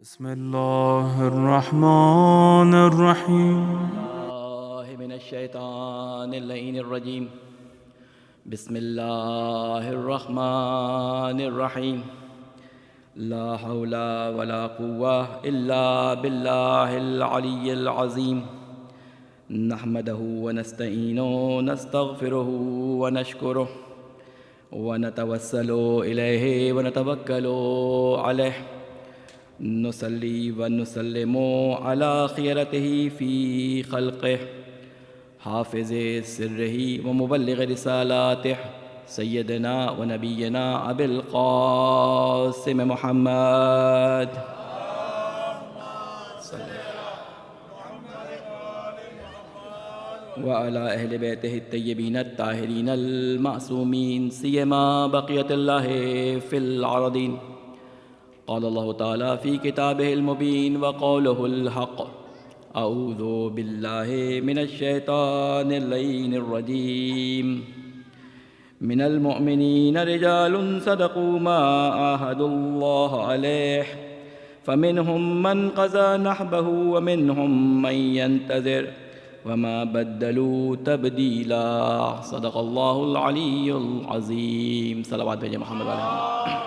بسم الله الرحمن الرحيم. الله من الشيطان اللعين الرجيم. بسم الله الرحمن الرحيم. لا حول ولا قوة إلا بالله العلي العظيم. نحمده ونستعينه ونستغفره ونشكره ونتوسل إليه ونتوكل عليه. نصلي ونسلم على خيرته في خلقه حافظ سره ومبلغ رسالاته سيدنا ونبينا أبي القاسم محمد وعلى أهل بيته الطيبين الطاهرين المعصومين سيما بقية الله في الأرضين. قال الله تعالى في كتابه المبين وقوله الحق. أعوذ بالله من الشيطان اللعين الرجيم. من المؤمنين رجال صدقوا ما عاهدوا الله عليه فمنهم من قضى نحبه ومنهم من ينتظر وما بدلوا تبديلا. صدق الله العلي العظيم. صلوات بھیجیں محمد علیہ.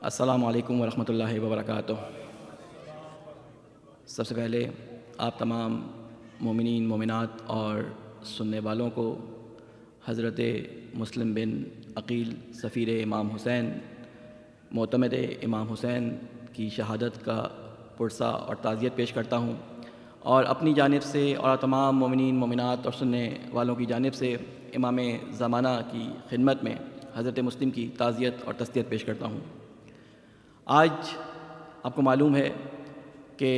السلام علیکم ورحمۃ اللہ وبرکاتہ. سب سے پہلے آپ تمام مومنین مومنات اور سننے والوں کو حضرت مسلم بن عقیل سفیر امام حسین معتمد امام حسین کی شہادت کا پرسہ اور تعزیت پیش کرتا ہوں، اور اپنی جانب سے اور تمام مومنین مومنات اور سننے والوں کی جانب سے امام زمانہ کی خدمت میں حضرت مسلم کی تعزیت اور تسلیت پیش کرتا ہوں. آج آپ کو معلوم ہے کہ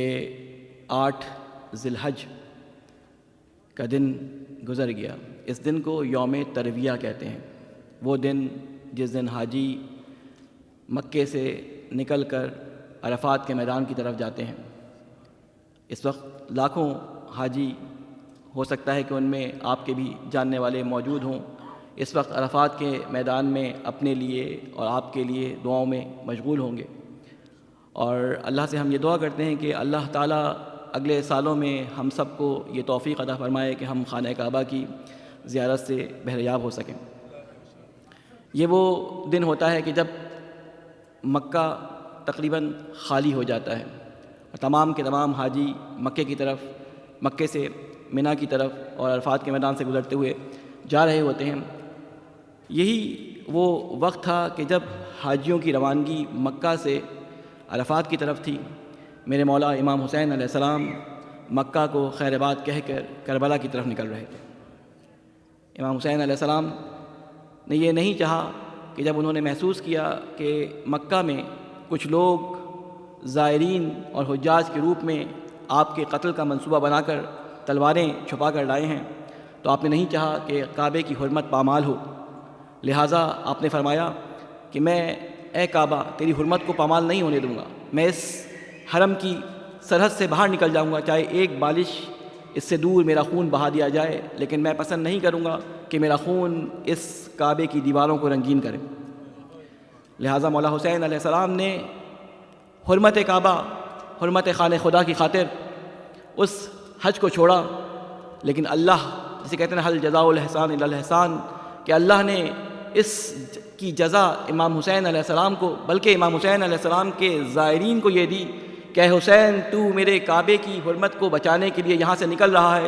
8 ذی الحج کا دن گزر گیا. اس دن کو یوم ترویہ کہتے ہیں. وہ دن جس دن حاجی مکے سے نکل کر عرفات کے میدان کی طرف جاتے ہیں. اس وقت لاکھوں حاجی، ہو سکتا ہے کہ ان میں آپ کے بھی جاننے والے موجود ہوں، اس وقت عرفات کے میدان میں اپنے لیے اور آپ کے لیے دعاؤں میں مشغول ہوں گے. اور اللہ سے ہم یہ دعا کرتے ہیں کہ اللہ تعالیٰ اگلے سالوں میں ہم سب کو یہ توفیق عطا فرمائے کہ ہم خانہ کعبہ کی زیارت سے بہریاب ہو سکیں. یہ وہ دن ہوتا ہے کہ جب مکہ تقریباً خالی ہو جاتا ہے اور تمام کے تمام حاجی مکے کی طرف، مکے سے منی کی طرف اور عرفات کے میدان سے گزرتے ہوئے جا رہے ہوتے ہیں. یہی وہ وقت تھا کہ جب حاجیوں کی روانگی مکہ سے عرفات کی طرف تھی. میرے مولا امام حسین علیہ السلام مکہ کو خیر آباد کہہ کر کربلا کی طرف نکل رہے تھے. امام حسین علیہ السلام نے یہ نہیں چاہا کہ جب انہوں نے محسوس کیا کہ مکہ میں کچھ لوگ زائرین اور حجاج کے روپ میں آپ کے قتل کا منصوبہ بنا کر تلواریں چھپا کر لائے ہیں، تو آپ نے نہیں چاہا کہ کعبے کی حرمت پامال ہو. لہٰذا آپ نے فرمایا کہ میں اے کعبہ تیری حرمت کو پامال نہیں ہونے دوں گا. میں اس حرم کی سرحد سے باہر نکل جاؤں گا، چاہے ایک بالش اس سے دور میرا خون بہا دیا جائے، لیکن میں پسند نہیں کروں گا کہ میرا خون اس کعبے کی دیواروں کو رنگین کرے. لہٰذا مولا حسین علیہ السلام نے حرمت کعبہ، حرمت خانہ خدا کی خاطر اس حج کو چھوڑا. لیکن اللہ، جسے کہتے ہیں حل جزاء الاحسان الا الاحسان، کہ اللہ نے اس کی جزا امام حسین علیہ السلام کو، بلکہ امام حسین علیہ السلام کے زائرین کو یہ دی کہ اے حسین تو میرے کعبے کی حرمت کو بچانے کے لیے یہاں سے نکل رہا ہے،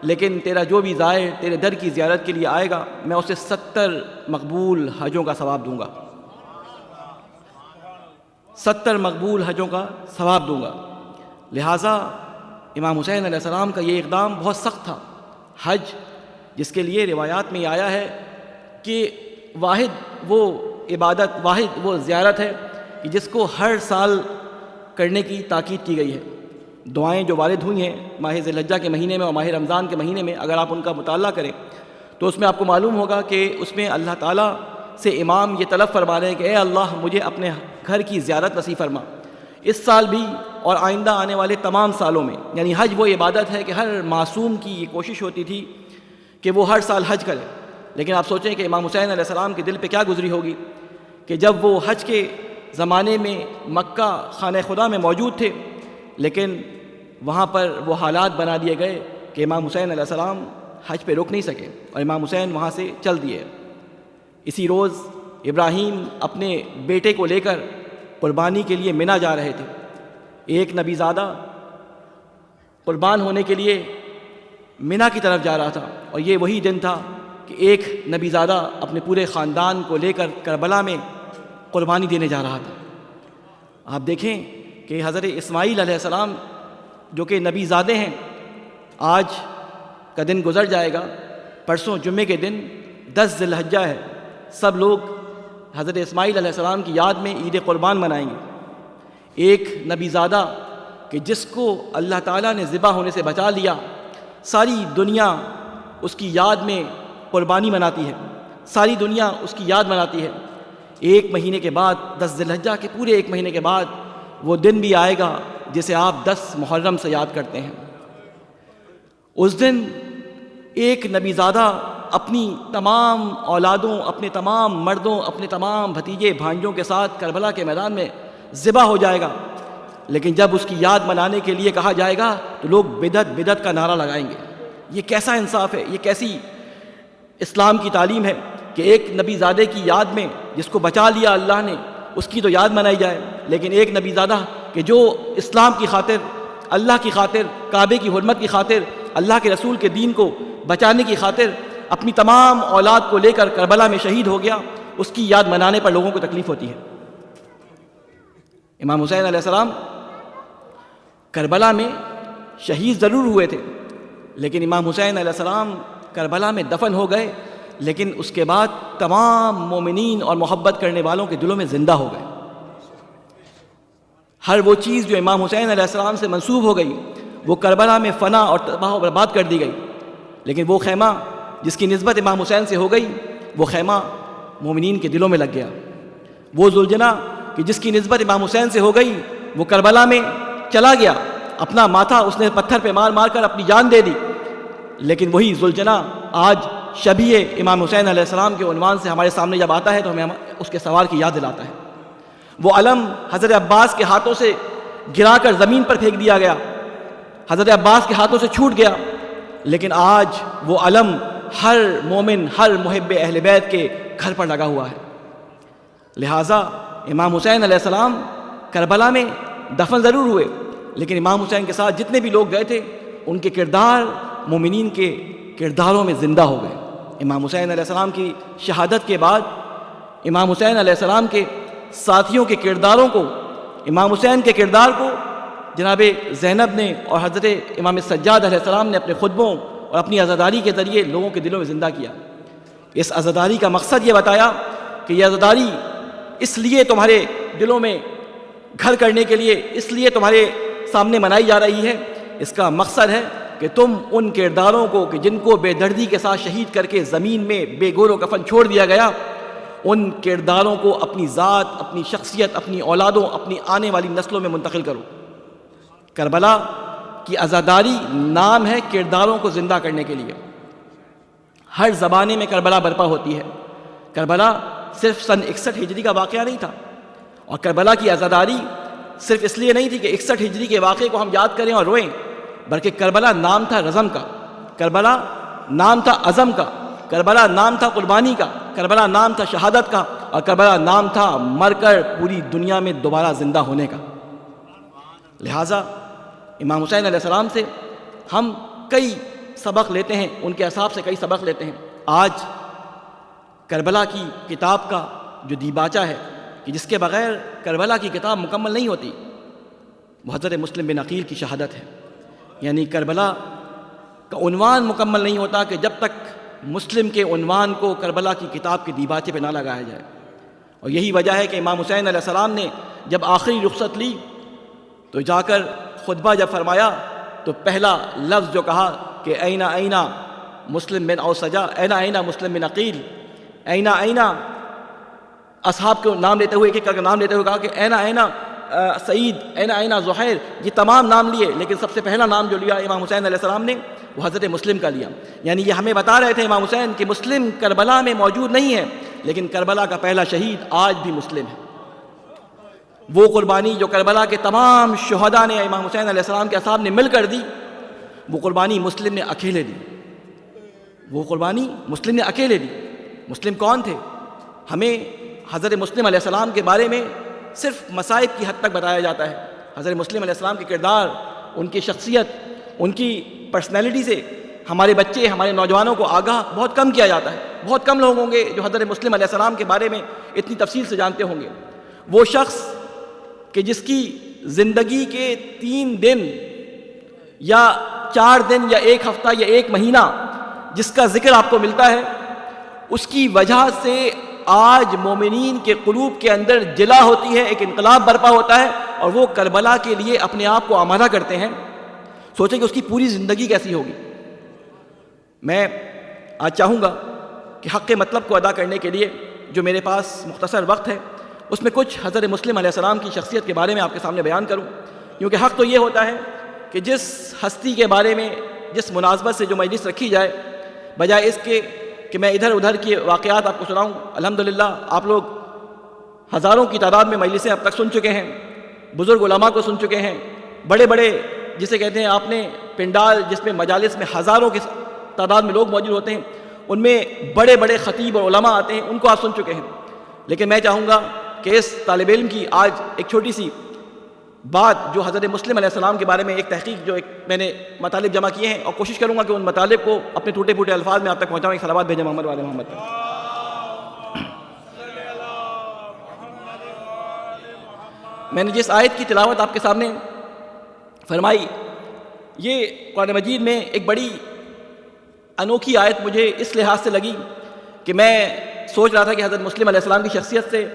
لیکن تیرا جو بھی زائر تیرے در کی زیارت کے لیے آئے گا میں اسے 70 مقبول حجوں کا ثواب دوں گا. 70 مقبول حجوں کا ثواب دوں گا. لہٰذا امام حسین علیہ السلام کا یہ اقدام بہت سخت تھا. حج جس کے لیے روایات میں آیا ہے کہ واحد وہ عبادت، واحد وہ زیارت ہے کہ جس کو ہر سال کرنے کی تاکید کی گئی ہے. دعائیں جو وارد ہوئی ہیں ماہ ذی الحجہ کے مہینے میں اور ماہ رمضان کے مہینے میں، اگر آپ ان کا مطالعہ کریں تو اس میں آپ کو معلوم ہوگا کہ اس میں اللہ تعالیٰ سے امام یہ طلب فرما رہے ہیں کہ اے اللہ مجھے اپنے گھر کی زیارت نصیب فرما. اس سال بھی اور آئندہ آنے والے تمام سالوں میں، یعنی حج وہ عبادت ہے کہ ہر معصوم کی یہ کوشش ہوتی تھی کہ وہ ہر سال حج کرے. لیکن آپ سوچیں کہ امام حسین علیہ السلام کے دل پہ کیا گزری ہوگی کہ جب وہ حج کے زمانے میں مکہ خانہ خدا میں موجود تھے، لیکن وہاں پر وہ حالات بنا دیے گئے کہ امام حسین علیہ السلام حج پہ رک نہیں سکے اور امام حسین وہاں سے چل دیے۔ اسی روز ابراہیم اپنے بیٹے کو لے کر قربانی کے لیے منا جا رہے تھے۔ ایک نبی زادہ قربان ہونے کے لیے منا کی طرف جا رہا تھا، اور یہ وہی دن تھا کہ ایک نبی زادہ اپنے پورے خاندان کو لے کر کربلا میں قربانی دینے جا رہا تھا۔ آپ دیکھیں کہ حضرت اسماعیل علیہ السلام جو کہ نبی زادے ہیں، آج کا دن گزر جائے گا، پرسوں جمعے کے دن 10 ذی الحجہ ہے، سب لوگ حضرت اسماعیل علیہ السلام کی یاد میں عید قربان منائیں گے۔ ایک نبی زادہ کہ جس کو اللہ تعالیٰ نے ذبح ہونے سے بچا لیا، ساری دنیا اس کی یاد میں قربانی مناتی ہے، ساری دنیا اس کی یاد مناتی ہے۔ ایک مہینے کے بعد 10 ذی الحجہ کے پورے ایک مہینے کے بعد وہ دن بھی آئے گا جسے آپ 10 محرم سے یاد کرتے ہیں۔ اس دن ایک نبی زادہ اپنی تمام اولادوں، اپنے تمام مردوں، اپنے تمام بھتیجے بھانجوں کے ساتھ کربلا کے میدان میں ذبح ہو جائے گا، لیکن جب اس کی یاد منانے کے لیے کہا جائے گا تو لوگ بدعت بدعت کا نعرہ لگائیں گے۔ یہ کیسا انصاف ہے، یہ کیسی اسلام کی تعلیم ہے کہ ایک نبی زادے کی یاد میں جس کو بچا لیا اللہ نے، اس کی تو یاد منائی جائے، لیکن ایک نبی زادہ کہ جو اسلام کی خاطر، اللہ کی خاطر، کعبے کی حرمت کی خاطر، اللہ کے رسول کے دین کو بچانے کی خاطر اپنی تمام اولاد کو لے کر کربلا میں شہید ہو گیا، اس کی یاد منانے پر لوگوں کو تکلیف ہوتی ہے۔ امام حسین علیہ السلام کربلا میں شہید ضرور ہوئے تھے، لیکن امام حسین علیہ السلام کربلا میں دفن ہو گئے، لیکن اس کے بعد تمام مومنین اور محبت کرنے والوں کے دلوں میں زندہ ہو گئے۔ ہر وہ چیز جو امام حسین علیہ السلام سے منسوب ہو گئی وہ کربلا میں فنا اور تباہ و برباد کر دی گئی، لیکن وہ خیمہ جس کی نسبت امام حسین سے ہو گئی وہ خیمہ مومنین کے دلوں میں لگ گیا۔ وہ ذوالجناح کہ جس کی نسبت امام حسین سے ہو گئی وہ کربلا میں چلا گیا، اپنا ماتھا اس نے پتھر پہ مار مار کر اپنی جان دے دی، لیکن وہی ذوالجناح آج شبیہ امام حسین علیہ السلام کے عنوان سے ہمارے سامنے جب آتا ہے تو ہمیں اس کے سوال کی یاد دلاتا ہے۔ وہ علم حضرت عباس کے ہاتھوں سے گرا کر زمین پر پھینک دیا گیا، حضرت عباس کے ہاتھوں سے چھوٹ گیا، لیکن آج وہ علم ہر مومن، ہر محب اہل بیت کے گھر پر لگا ہوا ہے۔ لہٰذا امام حسین علیہ السلام کربلا میں دفن ضرور ہوئے، لیکن امام حسین کے ساتھ جتنے بھی لوگ گئے تھے ان کے کردار مومنین کے کرداروں میں زندہ ہو گئے۔ امام حسین علیہ السلام کی شہادت کے بعد امام حسین علیہ السلام کے ساتھیوں کے کرداروں کو، امام حسین کے کردار کو جناب زینب نے اور حضرت امام سجاد علیہ السلام نے اپنے خطبوں اور اپنی عزاداری کے ذریعے لوگوں کے دلوں میں زندہ کیا۔ اس عزاداری کا مقصد یہ بتایا کہ یہ عزاداری اس لیے تمہارے دلوں میں گھر کرنے کے لیے، اس لیے تمہارے سامنے منائی جا رہی ہے، اس کا مقصد ہے کہ تم ان کرداروں کو کہ جن کو بے دردی کے ساتھ شہید کر کے زمین میں بے گور و کفن چھوڑ دیا گیا، ان کرداروں کو اپنی ذات، اپنی شخصیت، اپنی اولادوں، اپنی آنے والی نسلوں میں منتقل کرو۔ کربلا کی عزاداری نام ہے کرداروں کو زندہ کرنے کے لیے۔ ہر زمانے میں کربلا برپا ہوتی ہے۔ کربلا صرف سن 61 ہجری کا واقعہ نہیں تھا، اور کربلا کی عزاداری صرف اس لیے نہیں تھی کہ 61 ہجری کے واقعے کو ہم یاد کریں اور روئیں، بلکہ کربلا نام تھا رزم کا، کربلا نام تھا عزم کا، کربلا نام تھا قربانی کا، کربلا نام تھا شہادت کا، اور کربلا نام تھا مر کر پوری دنیا میں دوبارہ زندہ ہونے کا۔ لہٰذا امام حسین علیہ السلام سے ہم کئی سبق لیتے ہیں، ان کے اصحاب سے کئی سبق لیتے ہیں۔ آج کربلا کی کتاب کا جو دیباچہ ہے کہ جس کے بغیر کربلا کی کتاب مکمل نہیں ہوتی، وہ حضرت مسلم بن عقیل کی شہادت ہے۔ یعنی کربلا کا عنوان مکمل نہیں ہوتا کہ جب تک مسلم کے عنوان کو کربلا کی کتاب کے دیباچے پہ نہ لگایا جائے، اور یہی وجہ ہے کہ امام حسین علیہ السلام نے جب آخری رخصت لی تو جا کر خطبہ جب فرمایا تو پہلا لفظ جو کہا کہ اینا اینا مسلم بن اوسجا، اینا اینا مسلم بن عقیل، اینا اینا اصحاب کو نام لیتے ہوئے، ایک ایک کر کے نام لیتے ہوئے کہا کہ اینا اینا سعید، اینا اینا زہیر، یہ تمام نام لیے، لیکن سب سے پہلا نام جو لیا امام حسین علیہ السلام نے وہ حضرت مسلم کا لیا۔ یعنی یہ ہمیں بتا رہے تھے امام حسین کہ مسلم کربلا میں موجود نہیں ہے، لیکن کربلا کا پہلا شہید آج بھی مسلم ہے۔ وہ قربانی جو کربلا کے تمام شہداء نے امام حسین علیہ السلام کے اصحاب نے مل کر دی، وہ قربانی مسلم نے اکیلے دی۔ وہ قربانی مسلم نے اکیلے دی۔ مسلم کون تھے؟ ہمیں حضرت مسلم علیہ السلام کے بارے میں صرف مصائب کی حد تک بتایا جاتا ہے۔ حضرت مسلم علیہ السلام کے کردار، ان کی شخصیت، ان کی پرسنالٹی سے ہمارے بچے، ہمارے نوجوانوں کو آگاہ بہت کم کیا جاتا ہے۔ بہت کم لوگ ہوں گے جو حضرت مسلم علیہ السلام کے بارے میں اتنی تفصیل سے جانتے ہوں گے۔ وہ شخص کہ جس کی زندگی کے 3 دن یا 4 دن یا 1 ہفتہ یا 1 مہینہ جس کا ذکر آپ کو ملتا ہے، اس کی وجہ سے آج مومنین کے قلوب کے اندر جلا ہوتی ہے، ایک انقلاب برپا ہوتا ہے، اور وہ کربلا کے لیے اپنے آپ کو آمادہ کرتے ہیں۔ سوچیں کہ اس کی پوری زندگی کیسی ہوگی۔ میں آج چاہوں گا کہ حق مطلب کو ادا کرنے کے لیے جو میرے پاس مختصر وقت ہے، اس میں کچھ حضرت مسلم علیہ السلام کی شخصیت کے بارے میں آپ کے سامنے بیان کروں، کیونکہ حق تو یہ ہوتا ہے کہ جس ہستی کے بارے میں، جس مناسبت سے جو مجلس رکھی جائے، بجائے اس کے کہ میں ادھر ادھر کے واقعات آپ کو سناؤں۔ الحمدللہ آپ لوگ ہزاروں کی تعداد میں مجلسیں اب تک سن چکے ہیں، بزرگ علماء کو سن چکے ہیں، بڑے بڑے جسے کہتے ہیں آپ نے پنڈال، جس میں مجالس میں ہزاروں کی تعداد میں لوگ موجود ہوتے ہیں، ان میں بڑے بڑے خطیب اور علماء آتے ہیں، ان کو آپ سن چکے ہیں۔ لیکن میں چاہوں گا کہ اس طالب علم کی آج ایک چھوٹی سی بات جو حضرت مسلم علیہ السلام کے بارے میں ایک تحقیق جو میں نے مطالب جمع کیے ہیں، اور کوشش کروں گا کہ ان مطالب کو اپنے ٹوٹے پھوٹے الفاظ میں آپ تک پہنچاؤں۔ ایک صلوات بھیجیں محمد والے محمد پر۔ میں نے جس آیت کی تلاوت آپ کے سامنے فرمائی، یہ قرآن مجید میں ایک بڑی انوکھی آیت مجھے اس لحاظ سے لگی کہ میں سوچ رہا تھا کہ حضرت مسلم علیہ السلام کی شخصیت سے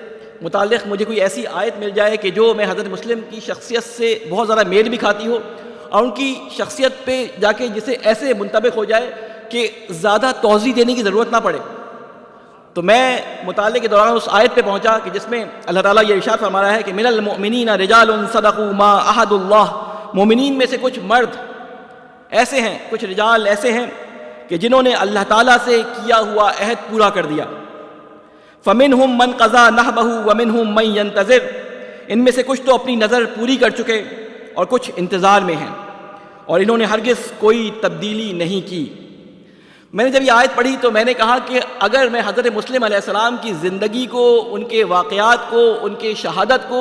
متعلق مجھے کوئی ایسی آیت مل جائے کہ جو میں حضرت مسلم کی شخصیت سے بہت زیادہ میل بھی کھاتی ہو، اور ان کی شخصیت پہ جا کے جسے ایسے منطبق ہو جائے کہ زیادہ توضیح دینے کی ضرورت نہ پڑے۔ تو میں مطالعے کے دوران اس آیت پہ پہنچا کہ جس میں اللہ تعالیٰ یہ ارشاد فرما رہا ہے کہ من المؤمنین رجال صدقوا ما عاهدوا اللہ، مومنین میں سے کچھ مرد ایسے ہیں، کچھ رجال ایسے ہیں کہ جنہوں نے اللہ تعالیٰ سے کیا ہوا عہد پورا کر دیا۔ فَمِنْهُمْ مَنْ قَضَى نَحْبَهُ وَمِنْهُمْ مَنْ يَنْتَظِرُ، ان میں سے کچھ تو اپنی نظر پوری کر چکے اور کچھ انتظار میں ہیں، اور انہوں نے ہرگز کوئی تبدیلی نہیں کی۔ میں نے جب یہ آیت پڑھی تو میں نے کہا کہ اگر میں حضرت مسلم علیہ السلام کی زندگی کو، ان کے واقعات کو، ان کے شہادت کو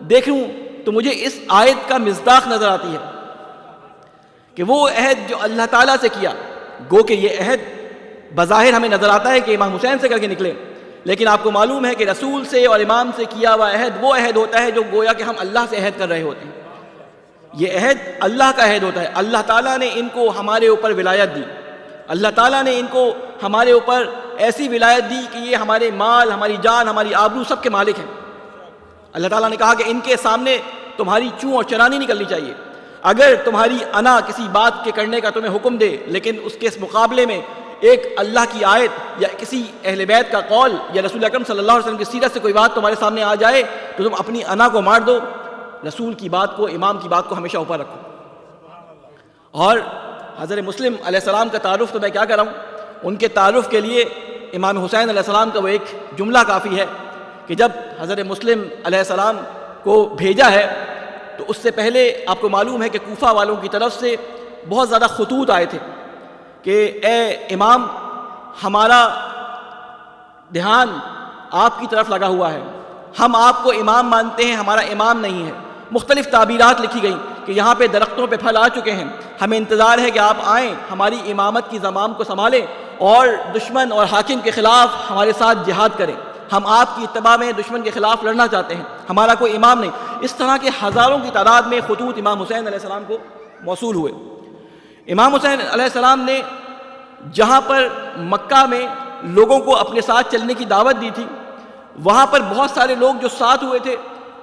دیکھوں تو مجھے اس آیت کا مصداق نظر آتی ہے کہ وہ عہد جو اللہ تعالیٰ سے کیا، گو کہ یہ عہد بظاہر ہمیں نظر آتا ہے کہ امام حسین سے کر کے نکلے، لیکن آپ کو معلوم ہے کہ رسول سے اور امام سے کیا ہوا عہد وہ عہد ہوتا ہے جو گویا کہ ہم اللہ سے عہد کر رہے ہوتے ہیں۔ یہ عہد اللہ کا عہد ہوتا ہے۔ اللہ تعالیٰ نے ان کو ہمارے اوپر ولایت دی، اللہ تعالیٰ نے ان کو ہمارے اوپر ایسی ولایت دی کہ یہ ہمارے مال، ہماری جان، ہماری آبرو سب کے مالک ہیں۔ اللہ تعالیٰ نے کہا کہ ان کے سامنے تمہاری چوں اور چرانی نکلنی چاہیے۔ اگر تمہاری انا کسی بات کے کرنے کا تمہیں حکم دے، لیکن اس کے مقابلے میں ایک اللہ کی آیت یا کسی اہل بیت کا قول یا رسول اکرم صلی اللہ علیہ وسلم کی سیرت سے کوئی بات تمہارے سامنے آ جائے تو تم اپنی انا کو مار دو، رسول کی بات کو، امام کی بات کو ہمیشہ اوپر رکھو۔ اور حضرت مسلم علیہ السلام کا تعارف تو میں کیا کر رہا ہوں، ان کے تعارف کے لیے امام حسین علیہ السلام کا وہ ایک جملہ کافی ہے کہ جب حضرت مسلم علیہ السلام کو بھیجا ہے تو اس سے پہلے آپ کو معلوم ہے کہ کوفہ والوں کی طرف سے بہت زیادہ خطوط آئے تھے کہ اے امام، ہمارا دھیان آپ کی طرف لگا ہوا ہے، ہم آپ کو امام مانتے ہیں، ہمارا امام نہیں ہے۔ مختلف تعبیرات لکھی گئیں کہ یہاں پہ درختوں پہ پھل آ چکے ہیں، ہمیں انتظار ہے کہ آپ آئیں، ہماری امامت کی زمام کو سنبھالیں اور دشمن اور حاکم کے خلاف ہمارے ساتھ جہاد کریں، ہم آپ کی اتباع میں دشمن کے خلاف لڑنا چاہتے ہیں، ہمارا کوئی امام نہیں۔ اس طرح کے ہزاروں کی تعداد میں خطوط امام حسین علیہ السلام کو موصول ہوئے۔ امام حسین علیہ السلام نے جہاں پر مکہ میں لوگوں کو اپنے ساتھ چلنے کی دعوت دی تھی، وہاں پر بہت سارے لوگ جو ساتھ ہوئے تھے،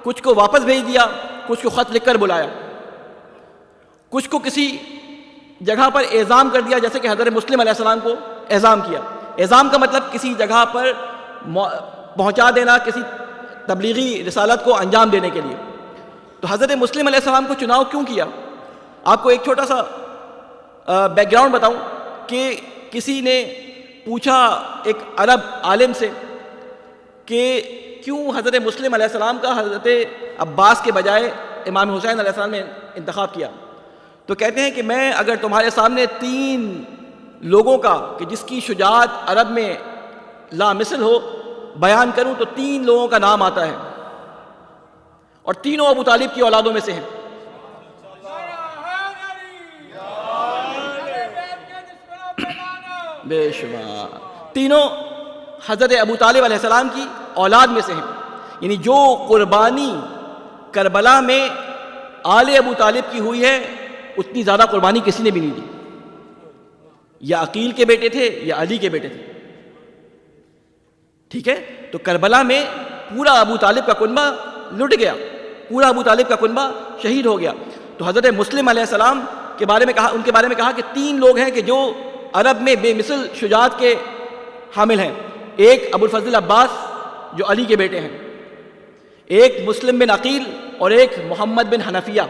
کچھ کو واپس بھیج دیا، کچھ کو خط لکھ کر بلایا، کچھ کو کسی جگہ پر اعزام کر دیا، جیسے کہ حضرت مسلم علیہ السلام کو اعزام کیا۔ اعزام کا مطلب کسی جگہ پر پہنچا دینا، کسی تبلیغی رسالت کو انجام دینے کے لیے۔ تو حضرت مسلم علیہ السلام کو چناؤ کیوں کیا؟ آپ کو ایک چھوٹا سا بیک گراؤنڈ بتاؤں کہ کسی نے پوچھا ایک عرب عالم سے کہ کیوں حضرت مسلم علیہ السلام کا حضرت عباس کے بجائے امام حسین علیہ السلام نے انتخاب کیا. تو کہتے ہیں کہ میں اگر تمہارے سامنے 3 لوگوں کا کہ جس کی شجاعت عرب میں لامثل ہو بیان کروں تو 3 لوگوں کا نام آتا ہے، اور تینوں ابو طالب کی اولادوں میں سے ہیں. بے شمار تینوں حضرت ابو طالب علیہ السلام کی اولاد میں سے ہیں. یعنی جو قربانی کربلا میں آل ابو طالب کی ہوئی ہے اتنی زیادہ قربانی کسی نے بھی نہیں دی. یا عقیل کے بیٹے تھے یا علی کے بیٹے تھے. ٹھیک ہے، تو کربلا میں پورا ابو طالب کا کنبہ لٹ گیا، پورا ابو طالب کا کنبہ شہید ہو گیا. تو حضرت مسلم علیہ السلام کے بارے میں کہا، ان کے بارے میں کہا کہ 3 لوگ ہیں کہ جو عرب میں بے مثل شجاعت کے حامل ہیں. ایک ابو الفضل عباس جو علی کے بیٹے ہیں، ایک مسلم بن عقیل اور ایک محمد بن حنفیہ.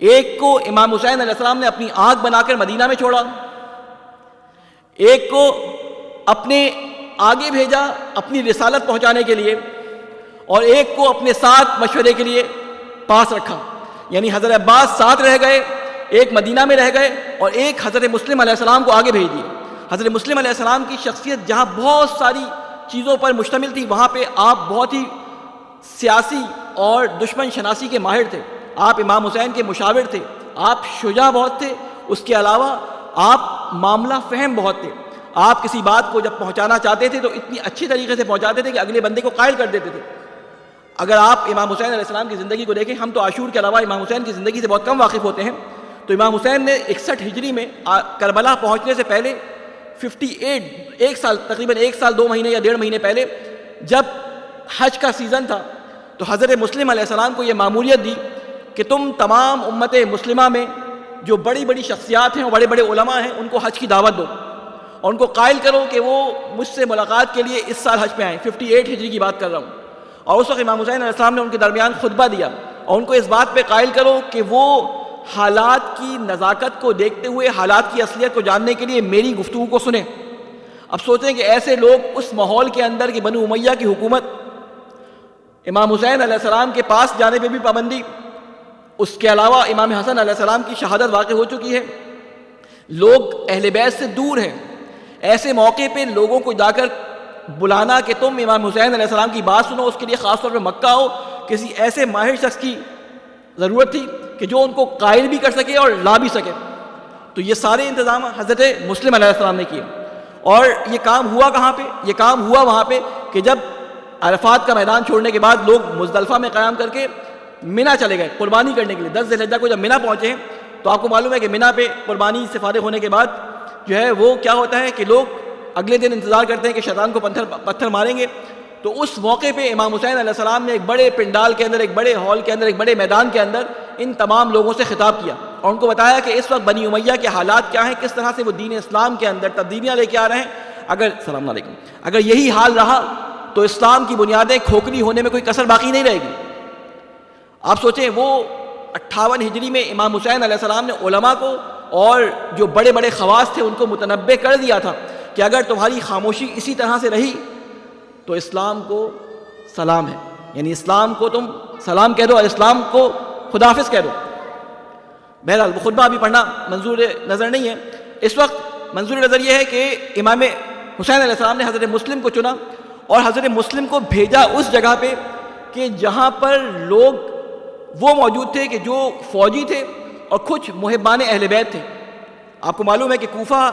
ایک کو امام حسین علیہ السلام نے اپنی آنکھ بنا کر مدینہ میں چھوڑا، ایک کو اپنے آگے بھیجا اپنی رسالت پہنچانے کے لیے، اور ایک کو اپنے ساتھ مشورے کے لیے پاس رکھا. یعنی حضرت عباس ساتھ رہ گئے، ایک مدینہ میں رہ گئے، اور ایک حضرت مسلم علیہ السلام کو آگے بھیج دیے. حضرت مسلم علیہ السلام کی شخصیت جہاں بہت ساری چیزوں پر مشتمل تھی، وہاں پہ آپ بہت ہی سیاسی اور دشمن شناسی کے ماہر تھے. آپ امام حسین کے مشاور تھے، آپ شجاع بہت تھے. اس کے علاوہ آپ معاملہ فہم بہت تھے. آپ کسی بات کو جب پہنچانا چاہتے تھے تو اتنی اچھی طریقے سے پہنچاتے تھے کہ اگلے بندے کو قائل کر دیتے تھے. اگر آپ امام حسین علیہ السلام کی زندگی کو دیکھیں، ہم تو عاشور کے علاوہ امام حسین کی زندگی سے بہت کم واقف ہوتے ہیں. تو امام حسین نے 61 ہجری میں کربلا پہنچنے سے پہلے 58 تقریباً 1 سال 2 مہینے یا 1.5 مہینے پہلے جب حج کا سیزن تھا تو حضرت مسلم علیہ السلام کو یہ ماموریت دی کہ تم تمام امت مسلمہ میں جو بڑی بڑی شخصیات ہیں اور بڑے بڑے علماء ہیں ان کو حج کی دعوت دو، اور ان کو قائل کرو کہ وہ مجھ سے ملاقات کے لیے اس سال حج پہ آئیں. 58 ہجری کی بات کر رہا ہوں. اور اس وقت امام حسین علیہ السلام نے ان کے درمیان خطبہ دیا، اور ان کو اس بات پہ قائل کرو کہ وہ حالات کی نزاکت کو دیکھتے ہوئے حالات کی اصلیت کو جاننے کے لیے میری گفتگو کو سنیں. اب سوچیں کہ ایسے لوگ اس ماحول کے اندر کہ بنو امیہ کی حکومت، امام حسین علیہ السلام کے پاس جانے پہ بھی پابندی، اس کے علاوہ امام حسن علیہ السلام کی شہادت واقع ہو چکی ہے، لوگ اہل بیت سے دور ہیں. ایسے موقع پہ لوگوں کو جا کر بلانا کہ تم امام حسین علیہ السلام کی بات سنو، اس کے لیے خاص طور پہ مکہ ہو، کسی ایسے ماہر شخص کی ضرورت تھی کہ جو ان کو قائل بھی کر سکے اور لا بھی سکے. تو یہ سارے انتظام حضرت مسلم علیہ السلام نے کیے. اور یہ کام ہوا کہاں پہ؟ یہ کام ہوا وہاں پہ کہ جب عرفات کا میدان چھوڑنے کے بعد لوگ مزدلفہ میں قیام کر کے منی چلے گئے قربانی کرنے کے لیے. 10 ذی الحجہ کو جب منی پہنچے تو آپ کو معلوم ہے کہ منی پہ قربانی سے فارغ ہونے کے بعد جو ہے وہ کیا ہوتا ہے کہ لوگ اگلے دن انتظار کرتے ہیں کہ شیطان کو پتھر ماریں گے. تو اس موقع پہ امام حسین علیہ السلام نے ایک بڑے پنڈال کے اندر، ایک بڑے ہال کے اندر، ایک بڑے میدان کے اندر ان تمام لوگوں سے خطاب کیا اور ان کو بتایا کہ اس وقت بنی امیہ کے حالات کیا ہیں، کس طرح سے وہ دین اسلام کے اندر تبدیلیاں لے کے آ رہے ہیں. السلام علیکم. اگر یہی حال رہا تو اسلام کی بنیادیں کھوکھلی ہونے میں کوئی کسر باقی نہیں رہے گی. آپ سوچیں وہ 58 ہجری میں امام حسین علیہ السلام نے علماء کو اور جو بڑے بڑے خواص تھے ان کو متنبع کر دیا تھا کہ اگر تمہاری خاموشی اسی طرح سے رہی تو اسلام کو سلام ہے، یعنی اسلام کو تم سلام کہہ دو اور اسلام کو خداحافظ کہہ دو. بہرحال وہ خطبہ ابھی پڑھنا منظور نظر نہیں ہے. اس وقت منظور نظر یہ ہے کہ امام حسین علیہ السلام نے حضرت مسلم کو چنا اور حضرت مسلم کو بھیجا اس جگہ پہ کہ جہاں پر لوگ وہ موجود تھے کہ جو فوجی تھے اور کچھ محبان اہل بیت تھے. آپ کو معلوم ہے کہ کوفہ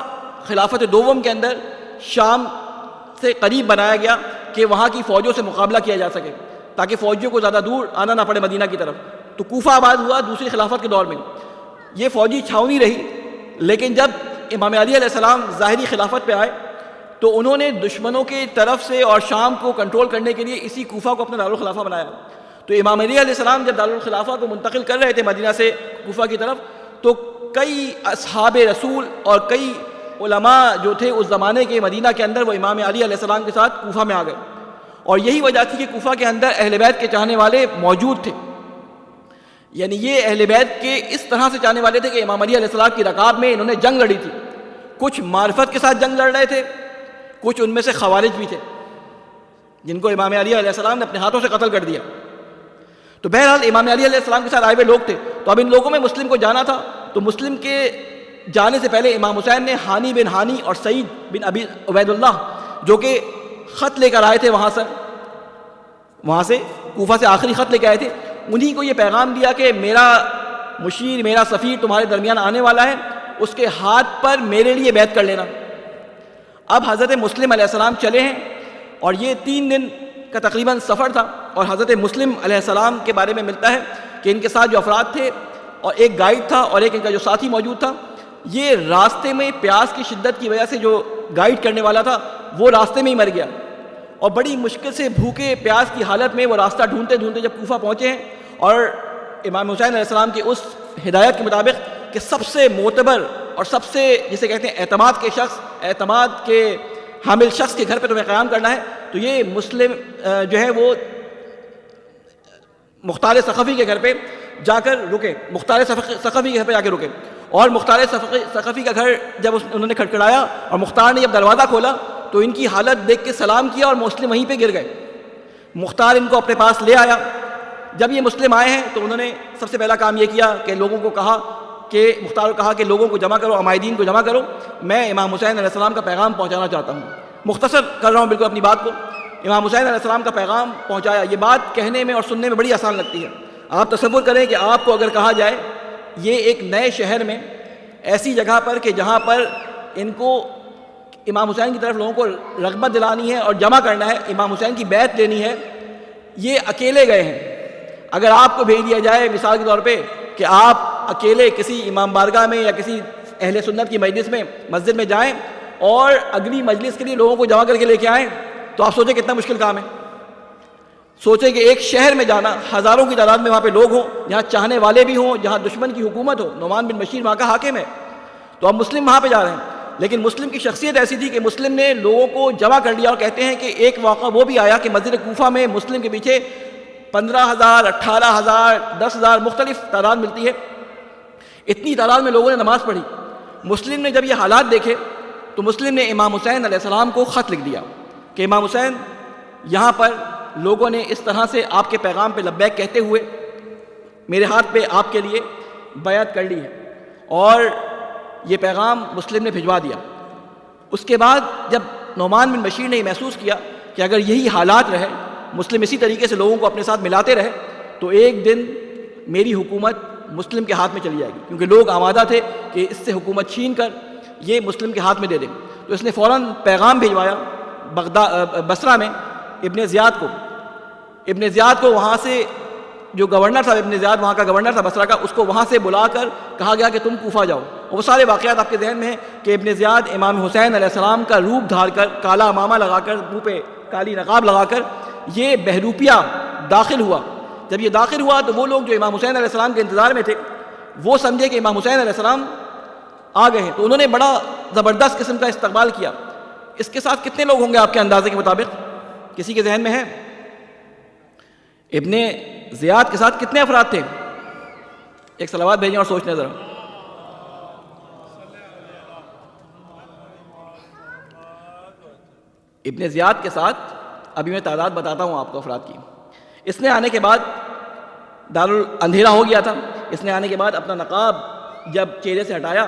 خلافت دوم کے اندر شام سے قریب بنایا گیا کہ وہاں کی فوجوں سے مقابلہ کیا جا سکے تاکہ فوجیوں کو زیادہ دور آنا نہ پڑے مدینہ کی طرف. تو کوفہ آباد ہوا دوسری خلافت کے دور میں. یہ فوجی چھاونی رہی، لیکن جب امام علی علیہ السلام ظاہری خلافت پہ آئے تو انہوں نے دشمنوں کی طرف سے اور شام کو کنٹرول کرنے کے لیے اسی کوفہ کو اپنا دارالخلافہ بنایا. تو امام علی علیہ السلام جب دارالخلافہ کو منتقل کر رہے تھے مدینہ سے کوفہ کی طرف تو کئی اصحاب رسول اور کئی علماء جو تھے اس زمانے کے مدینہ کے اندر وہ امام علی علیہ السلام کے ساتھ کوفہ میں آ گئے. اور یہی وجہ تھی کہ کوفہ کے اندر اہل بیت کے چاہنے والے موجود تھے. یعنی یہ اہل بیت کے اس طرح سے چاہنے والے تھے کہ امام علی علیہ السلام کی رکاب میں انہوں نے جنگ لڑی تھی. کچھ معرفت کے ساتھ جنگ لڑ رہے تھے، کچھ ان میں سے خوارج بھی تھے. جن کو امام علی علیہ السلام نے اپنے ہاتھوں سے قتل کر دیا. تو بہرحال امام علی علیہ السلام کے ساتھ آئے ہوئے لوگ تھے. تو اب ان لوگوں میں مسلم کو جانا تھا. تو مسلم کے جانے سے پہلے امام حسین نے ہانی بن ہانی اور سعید بن ابی عبید اللہ جو کہ خط لے کر آئے تھے وہاں سے کوفہ سے آخری خط لے کے آئے تھے, انہی کو یہ پیغام دیا کہ میرا مشیر, میرا سفیر تمہارے درمیان آنے والا ہے, اس کے ہاتھ پر میرے لیے بیعت کر لینا. اب حضرت مسلم علیہ السلام چلے ہیں اور یہ 3 دن کا تقریباً سفر تھا. اور حضرت مسلم علیہ السلام کے بارے میں ملتا ہے کہ ان کے ساتھ جو افراد تھے اور ایک گائیڈ تھا اور ایک ان کا جو ساتھی موجود تھا, یہ راستے میں پیاس کی شدت کی وجہ سے جو گائیڈ کرنے والا تھا وہ راستے میں ہی مر گیا. اور بڑی مشکل سے بھوکے پیاس کی حالت میں وہ راستہ ڈھونڈتے ڈھونڈتے جب کوفہ پہنچے ہیں, اور امام حسین علیہ السلام کی اس ہدایت کے مطابق کہ سب سے معتبر اور سب سے جسے کہتے ہیں اعتماد کے شخص, اعتماد کے حامل شخص کے گھر پہ تمہیں قیام کرنا ہے, تو یہ مسلم جو ہے وہ مختار ثقفی کے گھر پہ جا کر رکے. مختار ثقفی کے گھر پہ جا کے رکے. اور مختار ثقفی کا گھر جب انہوں نے کھٹکھڑایا اور مختار نے جب دروازہ کھولا تو ان کی حالت دیکھ کے سلام کیا اور مسلم وہیں پہ گر گئے. مختار ان کو اپنے پاس لے آیا. جب یہ مسلم آئے ہیں تو انہوں نے سب سے پہلا کام یہ کیا کہ لوگوں کو کہا کہ مختار کو کہا کہ لوگوں کو جمع کرو, عمائدین کو جمع کرو, میں امام حسین علیہ السلام کا پیغام پہنچانا چاہتا ہوں. مختصر کر رہا ہوں بالکل اپنی بات کو. امام حسین علیہ السلام کا پیغام پہنچایا. یہ بات کہنے میں اور سننے میں بڑی آسان لگتی ہے. آپ تصور کریں کہ آپ کو اگر کہا جائے یہ ایک نئے شہر میں ایسی جگہ پر کہ جہاں پر ان کو امام حسین کی طرف لوگوں کو رغبت دلانی ہے اور جمع کرنا ہے, امام حسین کی بیعت لینی ہے, یہ اکیلے گئے ہیں. اگر آپ کو بھیج دیا جائے مثال کے طور پہ کہ آپ اکیلے کسی امام بارگاہ میں یا کسی اہل سنت کی مجلس میں مسجد میں جائیں اور اگلی مجلس کے لیے لوگوں کو جمع کر کے لے کے آئیں, تو آپ سوچیں کتنا مشکل کام ہے. سوچیں کہ ایک شہر میں جانا, ہزاروں کی تعداد میں وہاں پہ لوگ ہوں, جہاں چاہنے والے بھی ہوں, جہاں دشمن کی حکومت ہو. نعمان بن بشیر وہاں کا حاکم ہے, تو اب مسلم وہاں پہ جا رہے ہیں. لیکن مسلم کی شخصیت ایسی تھی کہ مسلم نے لوگوں کو جمع کر لیا. اور کہتے ہیں کہ ایک واقعہ وہ بھی آیا کہ مسجد کوفہ میں مسلم کے پیچھے 15,000 18,000 10,000 مختلف تعداد ملتی ہے. اتنی تعداد میں لوگوں نے نماز پڑھی. مسلم نے جب یہ حالات دیکھے تو مسلم نے امام حسین علیہ السلام کو خط لکھ دیا کہ امام حسین, یہاں پر لوگوں نے اس طرح سے آپ کے پیغام پہ لبیک کہتے ہوئے میرے ہاتھ پہ آپ کے لیے بیعت کر لی ہے. اور یہ پیغام مسلم نے بھجوا دیا. اس کے بعد جب نعمان بن بشیر نے یہ محسوس کیا کہ اگر یہی حالات رہے, مسلم اسی طریقے سے لوگوں کو اپنے ساتھ ملاتے رہے, تو ایک دن میری حکومت مسلم کے ہاتھ میں چلی جائے گی, کیونکہ لوگ آمادہ تھے کہ اس سے حکومت چھین کر یہ مسلم کے ہاتھ میں دے دیں. تو اس نے فوراً پیغام بھیجوایا بصرہ میں ابن زیاد کو. ابن زیاد کو وہاں سے جو گورنر تھا, ابن زیاد وہاں کا گورنر تھا بصرہ کا, اس کو وہاں سے بلا کر کہا گیا کہ تم کوفہ جاؤ. وہ سارے واقعات آپ کے ذہن میں ہیں کہ ابن زیاد امام حسین علیہ السلام کا روپ دھار کر, کالا امامہ لگا کر, منہ پہ کالی نقاب لگا کر یہ بہروپیہ داخل ہوا. جب یہ داخل ہوا تو وہ لوگ جو امام حسین علیہ السلام کے انتظار میں تھے وہ سمجھے کہ امام حسین علیہ السلام آ گئے ہیں, تو انہوں نے بڑا زبردست قسم کا استقبال کیا. اس کے ساتھ کتنے لوگ ہوں گے آپ کے اندازے کے مطابق, کسی کے ذہن میں ہے؟ ابن زیاد کے ساتھ کتنے افراد تھے؟ ایک صلوات بھیجیں اور سوچنے ذرا. ابن زیاد کے ساتھ ابھی میں تعداد بتاتا ہوں آپ کو افراد کی. اس نے آنے کے بعد اندھیرا ہو گیا تھا. اس نے آنے کے بعد اپنا نقاب جب چہرے سے ہٹایا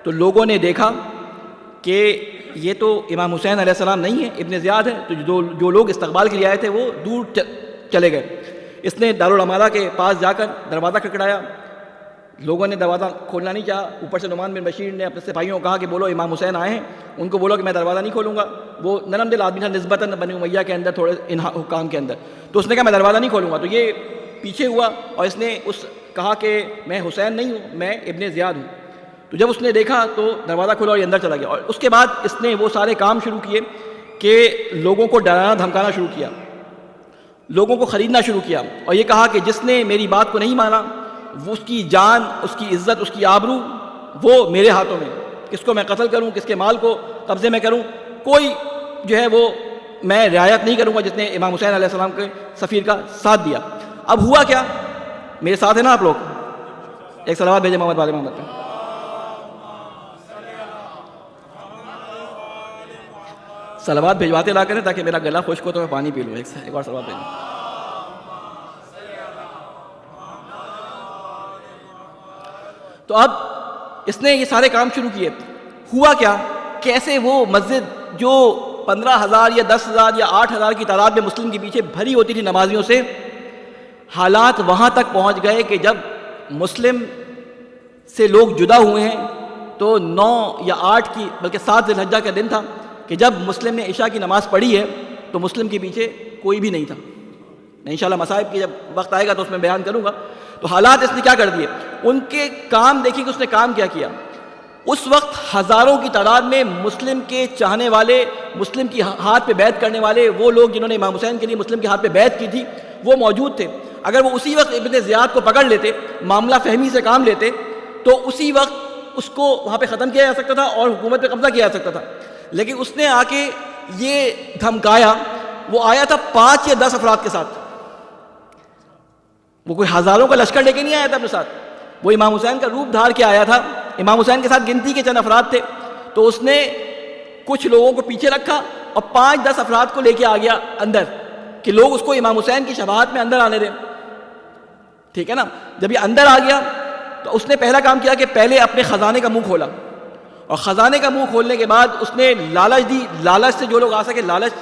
تو لوگوں نے دیکھا کہ یہ تو امام حسین علیہ السلام نہیں ہے, ابن زیاد ہے. تو جو لوگ استقبال کے لیے آئے تھے وہ دور چلے گئے. اس نے دارالعمارہ کے پاس جا کر دروازہ کھٹکھڑایا. لوگوں نے دروازہ کھولنا نہیں چاہا. اوپر سے نعمان بن بشیر نے اپنے سپاہیوں کو کہا کہ بولو امام حسین آئے ہیں. ان کو بولو کہ میں دروازہ نہیں کھولوں گا. وہ نرم دل آدمی تھا نسبتاً بنی امیہ کے اندر, تھوڑے ان حکام کے اندر. تو اس نے کہا میں دروازہ نہیں کھولوں گا. تو یہ پیچھے ہوا اور اس نے کہا کہ میں حسین نہیں ہوں, میں ابن زیاد ہوں. تو جب اس نے دیکھا تو دروازہ کھولا اور یہ اندر چلا گیا. اور اس کے بعد اس نے وہ سارے کام شروع کیے کہ لوگوں کو ڈرانا دھمکانا شروع کیا, لوگوں کو خریدنا شروع کیا, اور یہ کہا کہ جس نے میری بات کو نہیں مانا وہ اس کی جان, اس کی عزت, اس کی آبرو وہ میرے ہاتھوں میں. کس کو میں قتل کروں, کس کے مال کو قبضے میں کروں, کوئی جو ہے وہ میں رعایت نہیں کروں گا جس نے امام حسین علیہ السلام کے سفیر کا ساتھ دیا. اب ہوا کیا, میرے ساتھ ہیں نا آپ لوگ؟ ایک صلوات بھیجیں محمد والے محمد پہ. صلوات بھیجواتے رہا کریں تاکہ میرا گلا خشک ہو تو میں پانی پی لوں. ایک اور صلوات بھیجیں. تو اب اس نے یہ سارے کام شروع کیے. ہوا کیا؟ کیسے وہ مسجد جو 15,000 یا 10,000 یا 8,000 کی تعداد میں مسلم کے پیچھے بھری ہوتی تھی نمازیوں سے، حالات وہاں تک پہنچ گئے کہ جب مسلم سے لوگ جدا ہوئے ہیں تو 9 یا 8 کی بلکہ 7 ذی الحجہ کا دن تھا کہ جب مسلم نے عشاء کی نماز پڑھی ہے تو مسلم کے پیچھے کوئی بھی نہیں تھا. انشاءاللہ مصائب کی جب وقت آئے گا تو اس میں بیان کروں گا. تو حالات اس نے کیا کر دیے، ان کے کام دیکھیں کہ اس نے کام کیا کیا. اس وقت ہزاروں کی تعداد میں مسلم کے چاہنے والے، مسلم کی ہاتھ پہ بیعت کرنے والے، وہ لوگ جنہوں نے امام حسین کے لیے مسلم کے ہاتھ پہ بیعت کی تھی وہ موجود تھے. اگر وہ اسی وقت ابن زیاد کو پکڑ لیتے، معاملہ فہمی سے کام لیتے، تو اسی وقت اس کو وہاں پہ ختم کیا جا سکتا تھا اور حکومت پہ قبضہ کیا جا سکتا تھا. لیکن اس نے آ کے یہ دھمکایا. وہ آیا تھا 5 یا 10 افراد کے ساتھ. وہ کوئی ہزاروں کا لشکر لے کے نہیں آیا تھا اپنے ساتھ. وہ امام حسین کا روپ دھار کے آیا تھا. امام حسین کے ساتھ گنتی کے چند افراد تھے. تو اس نے کچھ لوگوں کو پیچھے رکھا اور 5-10 افراد کو لے کے آ گیا اندر کہ لوگ اس کو امام حسین کی شفاعت میں اندر آنے دیں. ٹھیک ہے نا. جب یہ اندر آ گیا تو اس نے پہلا کام کیا کہ پہلے اپنے خزانے کا منہ کھولا. اور خزانے کا منہ کھولنے کے بعد اس نے لالچ دی. لالچ سے جو لوگ آ سکے، لالچ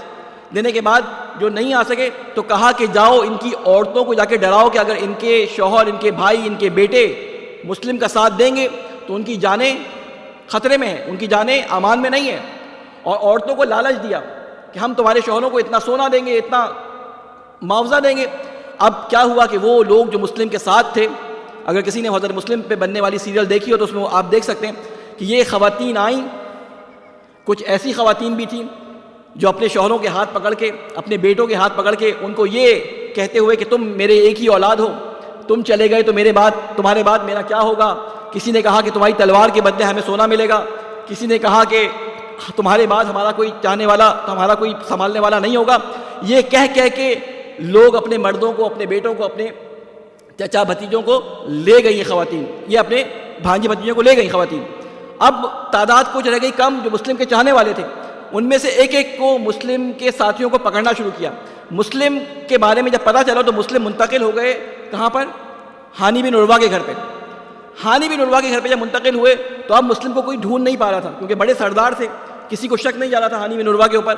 دینے کے بعد جو نہیں آ سکے تو کہا کہ جاؤ ان کی عورتوں کو جا کے ڈراؤ کہ اگر ان کے شوہر، ان کے بھائی، ان کے بیٹے مسلم کا ساتھ دیں گے تو ان کی جانیں خطرے میں ہیں، ان کی جانیں امان میں نہیں ہیں. اور عورتوں کو لالچ دیا کہ ہم تمہارے شوہروں کو اتنا سونا دیں گے، اتنا معاوضہ دیں گے. اب کیا ہوا کہ وہ لوگ جو مسلم کے ساتھ تھے، اگر کسی نے حضرت مسلم پہ بننے والی سیریل دیکھی ہو تو اس میں آپ دیکھ سکتے ہیں کہ یہ خواتین آئیں. کچھ ایسی خواتین بھی تھیں جو اپنے شوہروں کے ہاتھ پکڑ کے، اپنے بیٹوں کے ہاتھ پکڑ کے ان کو یہ کہتے ہوئے کہ تم میرے ایک ہی اولاد ہو، تم چلے گئے تو تمہارے بعد میرا کیا ہوگا. کسی نے کہا کہ تمہاری تلوار کے بدلے ہمیں سونا ملے گا. کسی نے کہا کہ تمہارے بعد ہمارا کوئی چاہنے والا، ہمارا کوئی سنبھالنے والا نہیں ہوگا. یہ کہہ کے لوگ اپنے مردوں کو، اپنے بیٹوں کو، اپنے چچا بھتیجوں کو لے گئی یہ خواتین. یہ اپنے بھانجے بھتیجوں کو لے گئی خواتین. اب تعداد کچھ رہ گئی کم جو مسلم کے چاہنے والے تھے. ان میں سے ایک ایک کو مسلم کے ساتھیوں کو پکڑنا شروع کیا. مسلم کے بارے میں جب پتہ چلا تو مسلم منتقل ہو گئے کہاں پر؟ ہانی بن عروہ کے گھر پہ. ہانی بن عروہ کے گھر پہ جب منتقل ہوئے تو اب مسلم کو کوئی ڈھونڈ نہیں پا رہا تھا کیونکہ بڑے سردار تھے، کسی کو شک نہیں جا رہا تھا ہانی بن عروہ کے اوپر.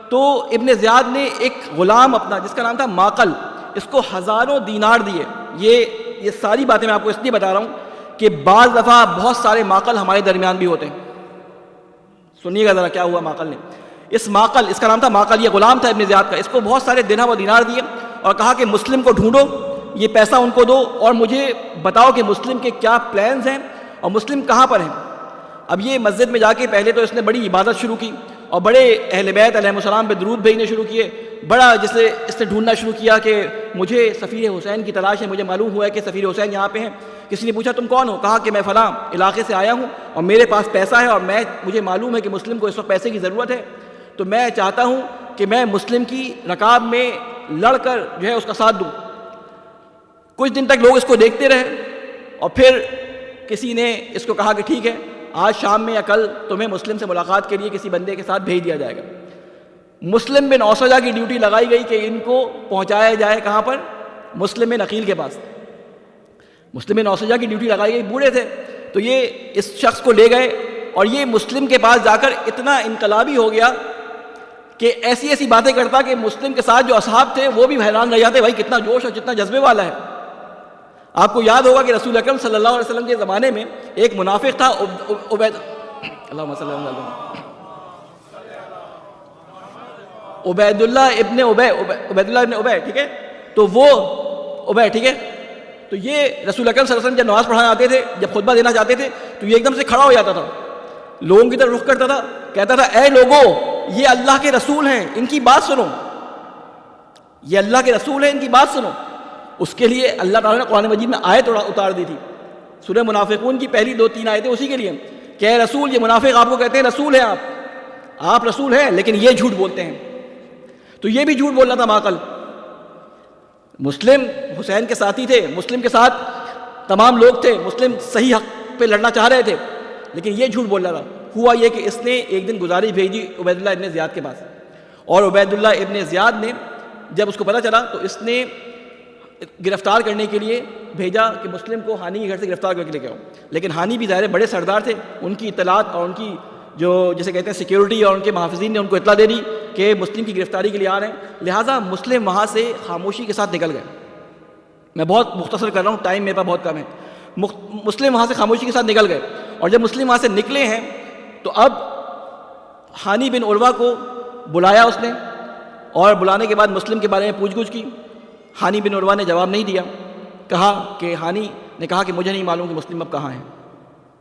تو ابن زیاد نے ایک غلام اپنا جس کا نام تھا ماقل، اس کو 1000 دینار دیے. یہ ساری باتیں میں آپ کو اس لیے بتا رہا ہوں کہ بعض دفعہ بہت سارے ماقل ہمارے درمیان بھی ہوتے ہیں. سنیے گا ذرا کیا ہوا ماقل نے. اس کا نام تھا ماقل، یہ غلام تھا ابن زیاد کا. اس کو بہت سارے درہم و دینار دیے اور کہا کہ مسلم کو ڈھونڈو، یہ پیسہ ان کو دو اور مجھے بتاؤ کہ مسلم کے کیا پلانز ہیں اور مسلم کہاں پر ہیں. اب یہ مسجد میں جا کے پہلے تو اس نے بڑی عبادت شروع کی اور بڑے اہل بیت علیہ السلام پہ درود بھیجنے شروع کیے. بڑا جسے اس نے ڈھونڈنا شروع کیا کہ مجھے سفیر حسین کی تلاش ہے، مجھے معلوم ہوا ہے کہ سفیر حسین یہاں پہ ہیں. کسی نے پوچھا تم کون ہو؟ کہا کہ میں فلاں علاقے سے آیا ہوں اور میرے پاس پیسہ ہے اور مجھے معلوم ہے کہ مسلم کو اس وقت پیسے کی ضرورت ہے، تو میں چاہتا ہوں کہ میں مسلم کی رکاب میں لڑ کر جو ہے اس کا ساتھ دوں. کچھ دن تک لوگ اس کو دیکھتے رہے اور پھر کسی نے اس کو کہا کہ ٹھیک ہے آج شام میں یا کل تمہیں مسلم سے ملاقات کے لیے کسی بندے کے ساتھ بھیج دیا جائے گا. مسلم بن اوسجہ کی ڈیوٹی لگائی گئی کہ ان کو پہنچایا جائے کہاں پر؟ مسلم بن عقیل کے پاس. مسلم بن اوسجہ کی ڈیوٹی لگائی گئی، بوڑھے تھے، تو یہ اس شخص کو لے گئے اور یہ مسلم کے پاس جا کر اتنا انقلابی ہو گیا کہ ایسی ایسی باتیں کرتا کہ مسلم کے ساتھ جو اصحاب تھے وہ بھی حیران رہ جاتے، بھائی کتنا جوش اور کتنا جذبے والا ہے. آپ کو یاد ہوگا کہ رسول اکرم صلی اللہ علیہ وسلم کے زمانے میں ایک منافق تھا عبید اللہ ابن ابے، ٹھیک ہے، تو وہ ابے، ٹھیک ہے، تو یہ رسول اکرم صلی اللہ علیہ وسلم جب نماز پڑھانے آتے تھے، جب خطبہ دینا چاہتے تھے تو یہ ایک دم سے کھڑا ہو جاتا تھا، لوگوں کی طرف رخ کرتا تھا، کہتا تھا اے لوگوں یہ اللہ کے رسول ہیں، ان کی بات سنو، یہ اللہ کے رسول ہیں، ان کی بات سنو. اس کے لیے اللہ تعالیٰ نے قرآن مجید میں آیت اتار دی تھی، سورہ منافقون کی پہلی 2-3 آیتیں اسی کے لیے کہ اے رسول، یہ منافق آپ کو کہتے ہیں رسول ہیں، آپ رسول ہیں لیکن یہ جھوٹ بولتے ہیں. تو یہ بھی جھوٹ بول رہا تھا ماقل. مسلم حسین کے ساتھی تھے، مسلم کے ساتھ تمام لوگ تھے، مسلم صحیح حق پہ لڑنا چاہ رہے تھے، لیکن یہ جھوٹ بول رہا تھا. ہوا یہ کہ اس نے ایک دن گزارش بھیجی عبید اللہ ابن زیاد کے پاس اور عبید اللہ ابن زیاد نے جب اس کو پتہ چلا تو اس نے گرفتار کرنے کے لیے بھیجا کہ مسلم کو ہانی کے گھر سے گرفتار کر کے لے کے آؤ، لیکن ہانی بھی ظاہر بڑے سردار تھے، ان کی اطلاعات اور ان کی جو جسے کہتے ہیں سیکیورٹی اور ان کے محافظین نے ان کو اطلاع دے دی کہ مسلم کی گرفتاری کے لیے آ رہے ہیں، لہٰذا مسلم وہاں سے خاموشی کے ساتھ نکل گئے۔ میں بہت مختصر کر رہا ہوں، ٹائم میرے پاس بہت کم ہے۔ مسلم وہاں سے خاموشی کے ساتھ نکل گئے، اور جب مسلم وہاں سے نکلے ہیں تو اب ہانی بن عروہ کو بلایا اس نے، اور بلانے کے بعد مسلم کے بارے میں پوچھ گچھ کی۔ ہانی بن عروہ نے جواب نہیں دیا، ہانی نے کہا کہ مجھے نہیں معلوم کہ مسلم اب کہاں ہیں۔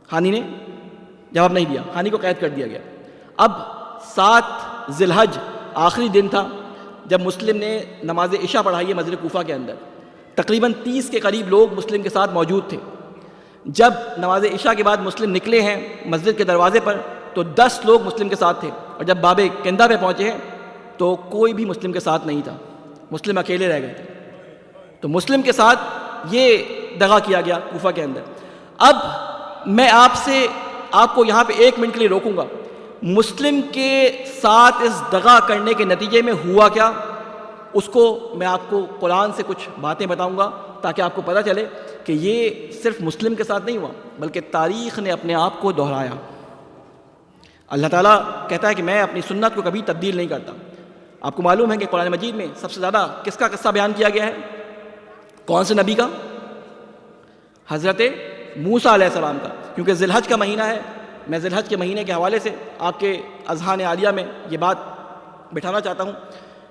ہانی نے جواب نہیں دیا، ہانی کو قید کر دیا گیا۔ اب 7 ذی الحج آخری دن تھا جب مسلم نے نماز عشاء پڑھائی ہے مسجد کوفہ کے اندر، تقریباً 30 کے قریب لوگ مسلم کے ساتھ موجود تھے۔ جب نماز عشاء کے بعد مسلم نکلے ہیں مسجد کے دروازے پر تو 10 لوگ مسلم کے ساتھ تھے، اور جب باب کندہ پہ پہنچے ہیں تو کوئی بھی مسلم کے ساتھ نہیں تھا، مسلم اکیلے رہ گئے تھے۔ تو مسلم کے ساتھ یہ دغا کیا گیا کوفہ کے اندر۔ اب میں آپ کو یہاں پہ 1 منٹ کے لیے روکوں گا، مسلم کے ساتھ اس دغا کرنے کے نتیجے میں ہوا کیا، اس کو میں آپ کو قرآن سے کچھ باتیں بتاؤں گا تاکہ آپ کو پتہ چلے کہ یہ صرف مسلم کے ساتھ نہیں ہوا بلکہ تاریخ نے اپنے آپ کو دہرایا۔ اللہ تعالیٰ کہتا ہے کہ میں اپنی سنت کو کبھی تبدیل نہیں کرتا۔ آپ کو معلوم ہے کہ قرآن مجید میں سب سے زیادہ کس کا قصہ بیان کیا گیا ہے؟ کون سے نبی کا؟ حضرت موسیٰ علیہ السلام کا، کیونکہ ذی الحج کا مہینہ ہے۔ میں ذی الحج کے مہینے کے حوالے سے آپ کے اذہان عالیہ میں یہ بات بٹھانا چاہتا ہوں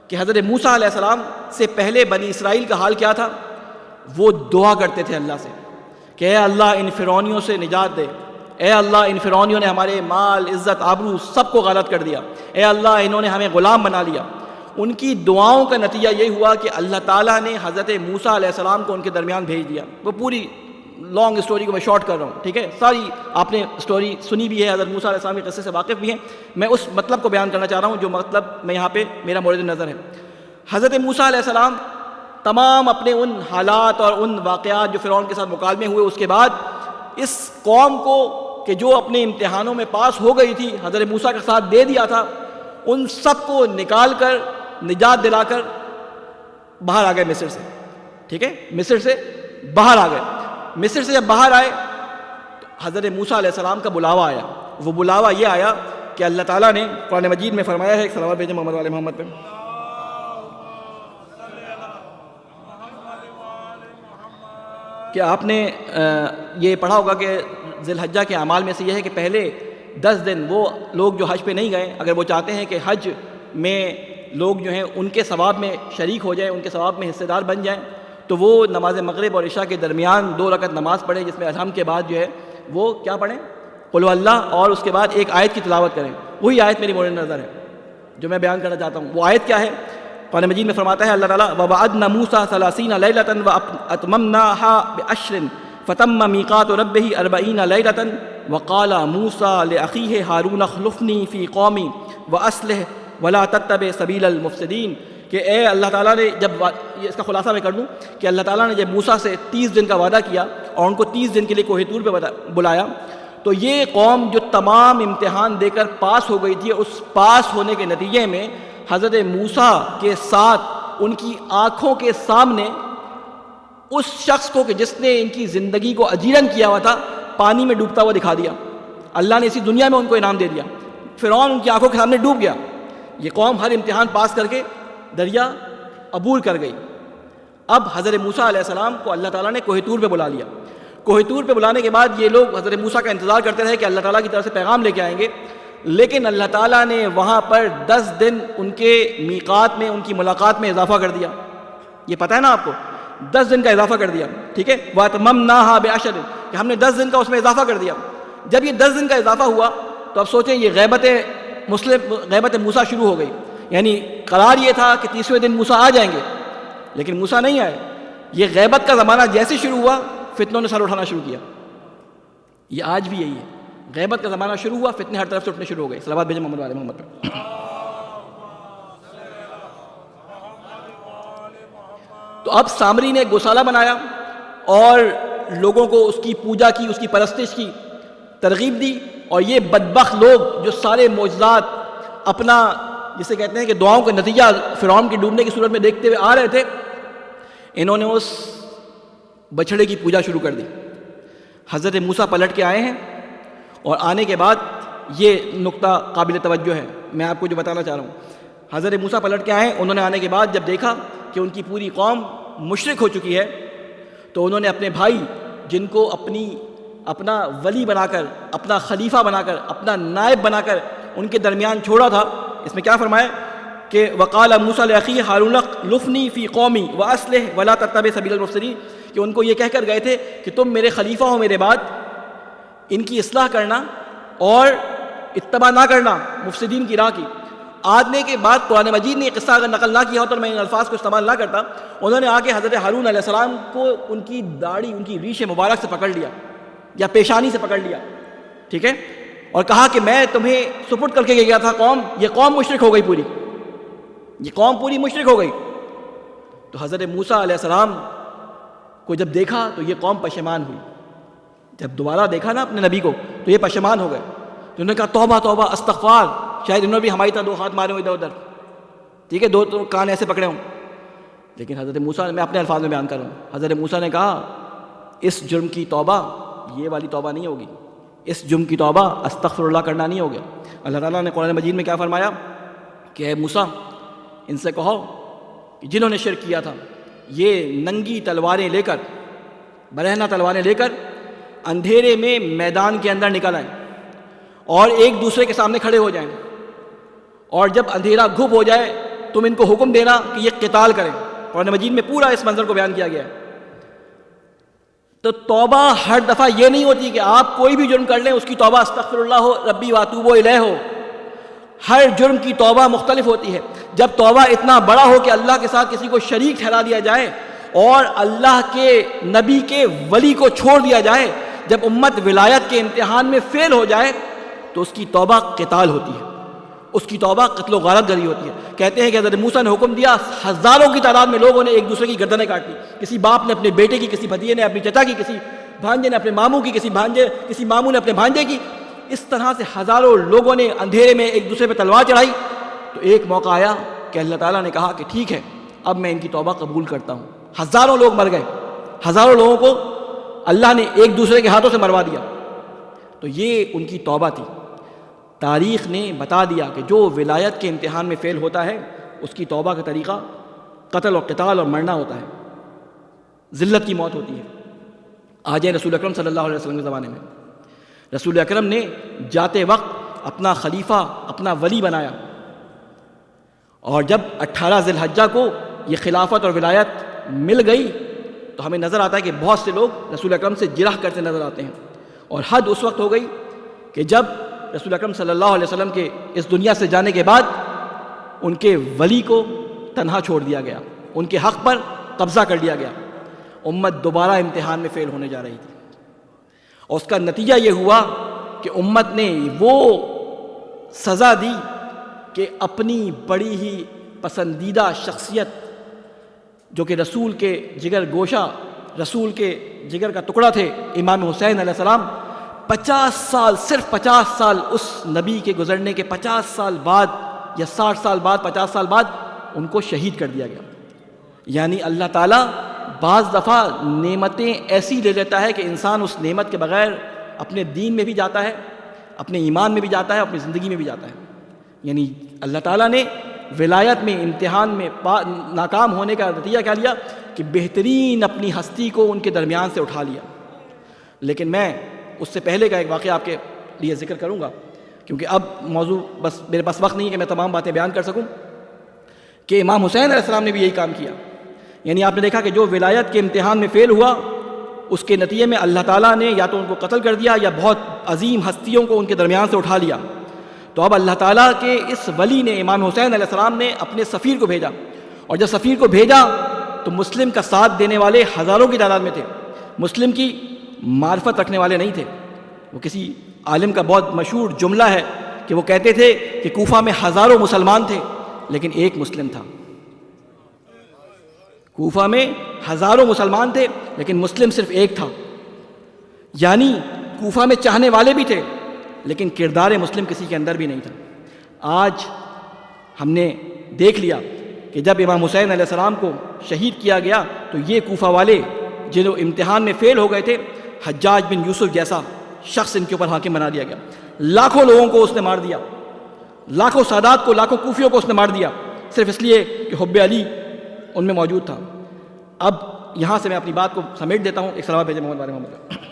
کہ حضرت موسیٰ علیہ السلام سے پہلے بنی اسرائیل کا حال کیا تھا؟ وہ دعا کرتے تھے اللہ سے کہ اے اللہ ان فرعونیوں سے نجات دے، اے اللہ ان فرعونیوں نے ہمارے مال، عزت، آبرو سب کو غارت کر دیا، اے اللہ انہوں نے ہمیں غلام بنا لیا۔ ان کی دعاؤں کا نتیجہ یہ ہوا کہ اللہ تعالیٰ نے حضرت موسیٰ علیہ السلام کو ان کے درمیان بھیج دیا۔ وہ پوری لانگ اسٹوری کو میں شارٹ کر رہا ہوں، ٹھیک ہے، ساری آپ نے اسٹوری سنی بھی ہے، حضرت موسیٰ علیہ السلام کے قصے سے واقف بھی ہیں، میں اس مطلب کو بیان کرنا چاہ رہا ہوں جو مطلب میں یہاں پہ میرا مورد نظر ہے۔ حضرت موسیٰ علیہ السلام تمام اپنے ان حالات اور ان واقعات جو فرعون کے ساتھ مکالمے ہوئے، اس کے بعد اس قوم کو کہ جو اپنے امتحانوں میں پاس ہو گئی تھی، حضرت موسیٰ کا ساتھ دے دیا تھا، ان سب کو نکال کر نجات دلا کر باہر آ گئے مصر سے، ٹھیک ہے، مصر سے باہر آ گئے۔ مصر سے جب باہر آئے تو حضرت موسیٰ علیہ السلام کا بلاوا آیا۔ وہ بلاوا یہ آیا کہ اللہ تعالیٰ نے قرآن مجید میں فرمایا ہے، ایک صلوات بھیجیں محمد والے محمد پہ، کہ آپ نے یہ پڑھا ہوگا کہ ذی الحجہ کے اعمال میں سے یہ ہے کہ پہلے 10 دن وہ لوگ جو حج پہ نہیں گئے، اگر وہ چاہتے ہیں کہ حج میں لوگ جو ہیں ان کے ثواب میں شریک ہو جائیں، ان کے ثواب میں حصے دار بن جائیں، تو وہ نماز مغرب اور عشاء کے درمیان 2 رکعت نماز پڑھیں، جس میں الحمد کے بعد جو ہے وہ کیا پڑھیں؟ قل هو اللہ، اور اس کے بعد ایک آیت کی تلاوت کریں۔ وہی آیت میری مورد نظر ہے جو میں بیان کرنا چاہتا ہوں۔ وہ آیت کیا ہے؟ قرآن مجید میں فرماتا ہے اللہ تعالیٰ وَوَعَدْنَا مُوسَىٰ 30 لَيْلَةً وَأَتْمَمْنَاهَا بِعَشْرٍ فَتَمَّ مِيقَاتُ رَبِّهِ 40 لَيْلَةً وَقَالَ مُوسَىٰ لِأَخِيهِ هَارُونَ اخْلُفْنِي فِي قَوْمِي وَأَصْلِحْ وَلَا تَتَّبِعْ سَبِيلَ الْمُفْسِدِينَ، کہ اے اللہ تعالیٰ نے جب یہ اس کا خلاصہ میں کر دوں کہ اللہ تعالیٰ نے جب موسیٰ سے 30 دن کا وعدہ کیا اور ان کو 30 دن کے لیے کوہ طور پہ بلایا، تو یہ قوم جو تمام امتحان دے کر پاس ہو گئی تھی، اس پاس ہونے کے نتیجے میں حضرت موسیٰ کے ساتھ ان کی آنکھوں کے سامنے اس شخص کو کہ جس نے ان کی زندگی کو اجیرن کیا ہوا تھا پانی میں ڈوبتا ہوا دکھا دیا۔ اللہ نے اسی دنیا میں ان کو انعام دے دیا، فرعون ان کی آنکھوں کے سامنے ڈوب گیا۔ یہ قوم ہر امتحان پاس کر کے دریا عبور کر گئی۔ اب حضرت موسیٰ علیہ السلام کو اللہ تعالیٰ نے کوہ طور پہ بلا لیا۔ کوہ طور پہ بلانے کے بعد یہ لوگ حضرت موسیٰ کا انتظار کرتے رہے کہ اللہ تعالیٰ کی طرف سے پیغام لے کے آئیں گے، لیکن اللہ تعالیٰ نے وہاں پر 10 دن ان کے میقات میں، ان کی ملاقات میں اضافہ کر دیا۔ یہ پتہ ہے نا آپ کو، 10 دن کا اضافہ کر دیا، ٹھیک ہے، وَأَتْمَمْنَاهَا بِعَشْرٍ، کہ ہم نے 10 دن کا اس میں اضافہ کر دیا۔ جب یہ 10 دن کا اضافہ ہوا تو اب سوچیں یہ غیبت موسیٰ شروع ہو گئی، یعنی قرار یہ تھا کہ 30ویں دن موسیٰ آ جائیں گے، لیکن موسیٰ نہیں آئے۔ یہ غیبت کا زمانہ جیسے شروع ہوا فتنوں نے سر اٹھانا شروع کیا۔ یہ آج بھی یہی ہے، غیبت کا زمانہ شروع ہوا، فتنے ہر طرف سے اٹھنے شروع ہو گئے۔ صلوات بھیجیں محمد والے محمد پہ۔ تو اب سامری نے گوشالہ بنایا اور لوگوں کو اس کی پوجا کی، اس کی پرستش کی ترغیب دی، اور یہ بدبخت لوگ جو سارے معجزات اپنا جسے کہتے ہیں کہ دعاؤں کا نتیجہ فرعون کی ڈوبنے کی صورت میں دیکھتے ہوئے آ رہے تھے، انہوں نے اس بچھڑے کی پوجا شروع کر دی۔ حضرت موسیٰ پلٹ کے آئے ہیں، اور آنے کے بعد یہ نقطہ قابل توجہ ہے، میں آپ کو جو بتانا چاہ رہا ہوں۔ حضرت موسیٰ پلٹ کے آئے، انہوں نے آنے کے بعد جب دیکھا کہ ان کی پوری قوم مشرک ہو چکی ہے، تو انہوں نے اپنے بھائی جن کو اپنا ولی بنا کر، اپنا خلیفہ بنا کر، اپنا نائب بنا کر ان کے درمیان چھوڑا تھا، اس میں کیا فرمایا کہ وقال موسیٰ لأخیہ ہارون اخلفنی فی قومی واصلح ولا تتبع سبیل المفسدین، کہ ان کو یہ کہہ کر گئے تھے کہ تم میرے خلیفہ ہو میرے بعد، ان کی اصلاح کرنا اور اتباع نہ کرنا مفسدین کی راہ کی۔ آنے کے بعد قرآن مجید نے یہ قصہ اگر نقل نہ کیا ہوتا اور میں ان الفاظ کو استعمال نہ کرتا، انہوں نے آ کے حضرت ہارون علیہ السلام کو ان کی داڑھی، ان کی ریش مبارک سے پکڑ لیا یا پیشانی سے پکڑ لیا، ٹھیک ہے، اور کہا کہ میں تمہیں سپرد کر کے گیا تھا قوم، یہ قوم مشرک ہو گئی، یہ قوم پوری مشرک ہو گئی۔ تو حضرت موسیٰ علیہ السلام کو جب دیکھا تو یہ قوم پشیمان ہوئی، جب دوبارہ دیکھا نا اپنے نبی کو تو یہ پشیمان ہو گئے، تو انہوں نے کہا توبہ توبہ استغفار، شاید انہوں نے بھی ہماری طرح دو ہاتھ مارے ہوں ادھر ادھر، ٹھیک ہے، دو کان ایسے پکڑے ہوں۔ لیکن حضرت موسیٰ، میں اپنے الفاظ میں بیان کر رہا ہوں، حضرت موسیٰ نے کہا اس جرم کی توبہ یہ والی توبہ نہیں ہوگی، اس جرم کی توبہ استغفر اللہ کرنا نہیں ہوگا۔ اللہ تعالیٰ نے قرآن مجید میں کیا فرمایا کہ اے موسیٰ ان سے کہو کہ جنہوں نے شرک کیا تھا یہ ننگی تلواریں لے کر، برہنہ تلواریں لے کر اندھیرے میں میدان کے اندر نکل آئیں اور ایک دوسرے کے سامنے کھڑے ہو جائیں، اور جب اندھیرا گھپ ہو جائے تم ان کو حکم دینا کہ یہ قتال کریں۔ قرآن مجید میں پورا اس منظر کو بیان کیا گیا ہے۔ تو توبہ ہر دفعہ یہ نہیں ہوتی کہ آپ کوئی بھی جرم کر لیں اس کی توبہ استغفر اللہ ہو ربی واتوب الیہ ہو، ہر جرم کی توبہ مختلف ہوتی ہے۔ جب توبہ اتنا بڑا ہو کہ اللہ کے ساتھ کسی کو شریک ٹھہرا دیا جائے اور اللہ کے نبی کے ولی کو چھوڑ دیا جائے، جب امت ولایت کے امتحان میں فیل ہو جائے تو اس کی توبہ قتال ہوتی ہے، اس کی توبہ قتل و غارت گری ہوتی ہے۔ کہتے ہیں کہ حضرت موسیٰ نے حکم دیا، ہزاروں کی تعداد میں لوگوں نے ایک دوسرے کی گردنیں کاٹی، کسی باپ نے اپنے بیٹے کی، کسی بھتیجے نے اپنی چچا کی، کسی بھانجے نے اپنے ماموں کی، کسی ماموں نے اپنے بھانجے کی، اس طرح سے ہزاروں لوگوں نے اندھیرے میں ایک دوسرے پہ تلوار چڑھائی۔ تو ایک موقع آیا کہ اللہ تعالیٰ نے کہا کہ ٹھیک ہے اب میں ان کی توبہ قبول کرتا ہوں۔ ہزاروں لوگ مر گئے، ہزاروں لوگوں کو اللہ نے ایک دوسرے کے ہاتھوں سے مروا دیا۔ تو یہ ان کی توبہ تھی۔ تاریخ نے بتا دیا کہ جو ولایت کے امتحان میں فیل ہوتا ہے اس کی توبہ کا طریقہ قتل اور قتال اور مرنا ہوتا ہے، ذلت کی موت ہوتی ہے۔ آ جائیں رسول اکرم صلی اللہ علیہ وسلم کے زمانے میں، رسول اکرم نے جاتے وقت اپنا خلیفہ، اپنا ولی بنایا، اور جب 18 ذی الحجہ کو یہ خلافت اور ولایت مل گئی تو ہمیں نظر آتا ہے کہ بہت سے لوگ رسول اکرم سے جرح کرتے نظر آتے ہیں، اور حد اس وقت ہو گئی کہ جب رسول اکرم صلی اللہ علیہ وسلم کے اس دنیا سے جانے کے بعد ان کے ولی کو تنہا چھوڑ دیا گیا، ان کے حق پر قبضہ کر لیا گیا۔ امت دوبارہ امتحان میں فیل ہونے جا رہی تھی، اور اس کا نتیجہ یہ ہوا کہ امت نے وہ سزا دی کہ اپنی بڑی ہی پسندیدہ شخصیت جو کہ رسول کے جگر گوشہ، رسول کے جگر کا ٹکڑا تھے، امام حسین علیہ السلام، 50 سال، صرف 50 سال اس نبی کے گزرنے کے 50 سال بعد یا 60 سال بعد، 50 سال بعد ان کو شہید کر دیا گیا۔ یعنی اللہ تعالیٰ بعض دفعہ نعمتیں ایسی لے لیتا ہے کہ انسان اس نعمت کے بغیر اپنے دین میں بھی جاتا ہے، اپنے ایمان میں بھی جاتا ہے، اپنی زندگی میں بھی جاتا ہے۔ یعنی اللہ تعالیٰ نے ولایت میں امتحان میں ناکام ہونے کا نتیجہ کیا لیا کہ بہترین اپنی ہستی کو ان کے درمیان سے اٹھا لیا۔ لیکن میں اس سے پہلے کا ایک واقعہ آپ کے لیے ذکر کروں گا، کیونکہ اب موضوع بس میرے پاس وقت نہیں ہے کہ میں تمام باتیں بیان کر سکوں، کہ امام حسین علیہ السلام نے بھی یہی کام کیا۔ یعنی آپ نے دیکھا کہ جو ولایت کے امتحان میں فیل ہوا اس کے نتیجے میں اللہ تعالیٰ نے یا تو ان کو قتل کر دیا یا بہت عظیم ہستیوں کو ان کے درمیان سے اٹھا لیا۔ تو اب اللہ تعالیٰ کے اس ولی نے، امام حسین علیہ السلام نے اپنے سفیر کو بھیجا، اور جب سفیر کو بھیجا تو مسلم کا ساتھ دینے والے ہزاروں کی تعداد میں تھے، مسلم کی معرفت رکھنے والے نہیں تھے۔ وہ کسی عالم کا بہت مشہور جملہ ہے کہ وہ کہتے تھے کہ کوفہ میں ہزاروں مسلمان تھے لیکن ایک مسلم تھا۔ کوفہ میں ہزاروں مسلمان تھے لیکن مسلم صرف ایک تھا۔ یعنی کوفہ میں چاہنے والے بھی تھے لیکن کردار مسلم کسی کے اندر بھی نہیں تھا۔ آج ہم نے دیکھ لیا کہ جب امام حسین علیہ السلام کو شہید کیا گیا تو یہ کوفہ والے جنہوں امتحان میں فیل ہو گئے تھے، حجاج بن یوسف جیسا شخص ان کے اوپر حاکم بنا دیا گیا. لاکھوں لوگوں کو اس نے مار دیا، لاکھوں سادات کو، لاکھوں کوفیوں کو اس نے مار دیا، صرف اس لیے کہ حب علی ان میں موجود تھا. اب یہاں سے میں اپنی بات کو سمیٹ دیتا ہوں. ایک صلوات بھیجیں محمد محمد.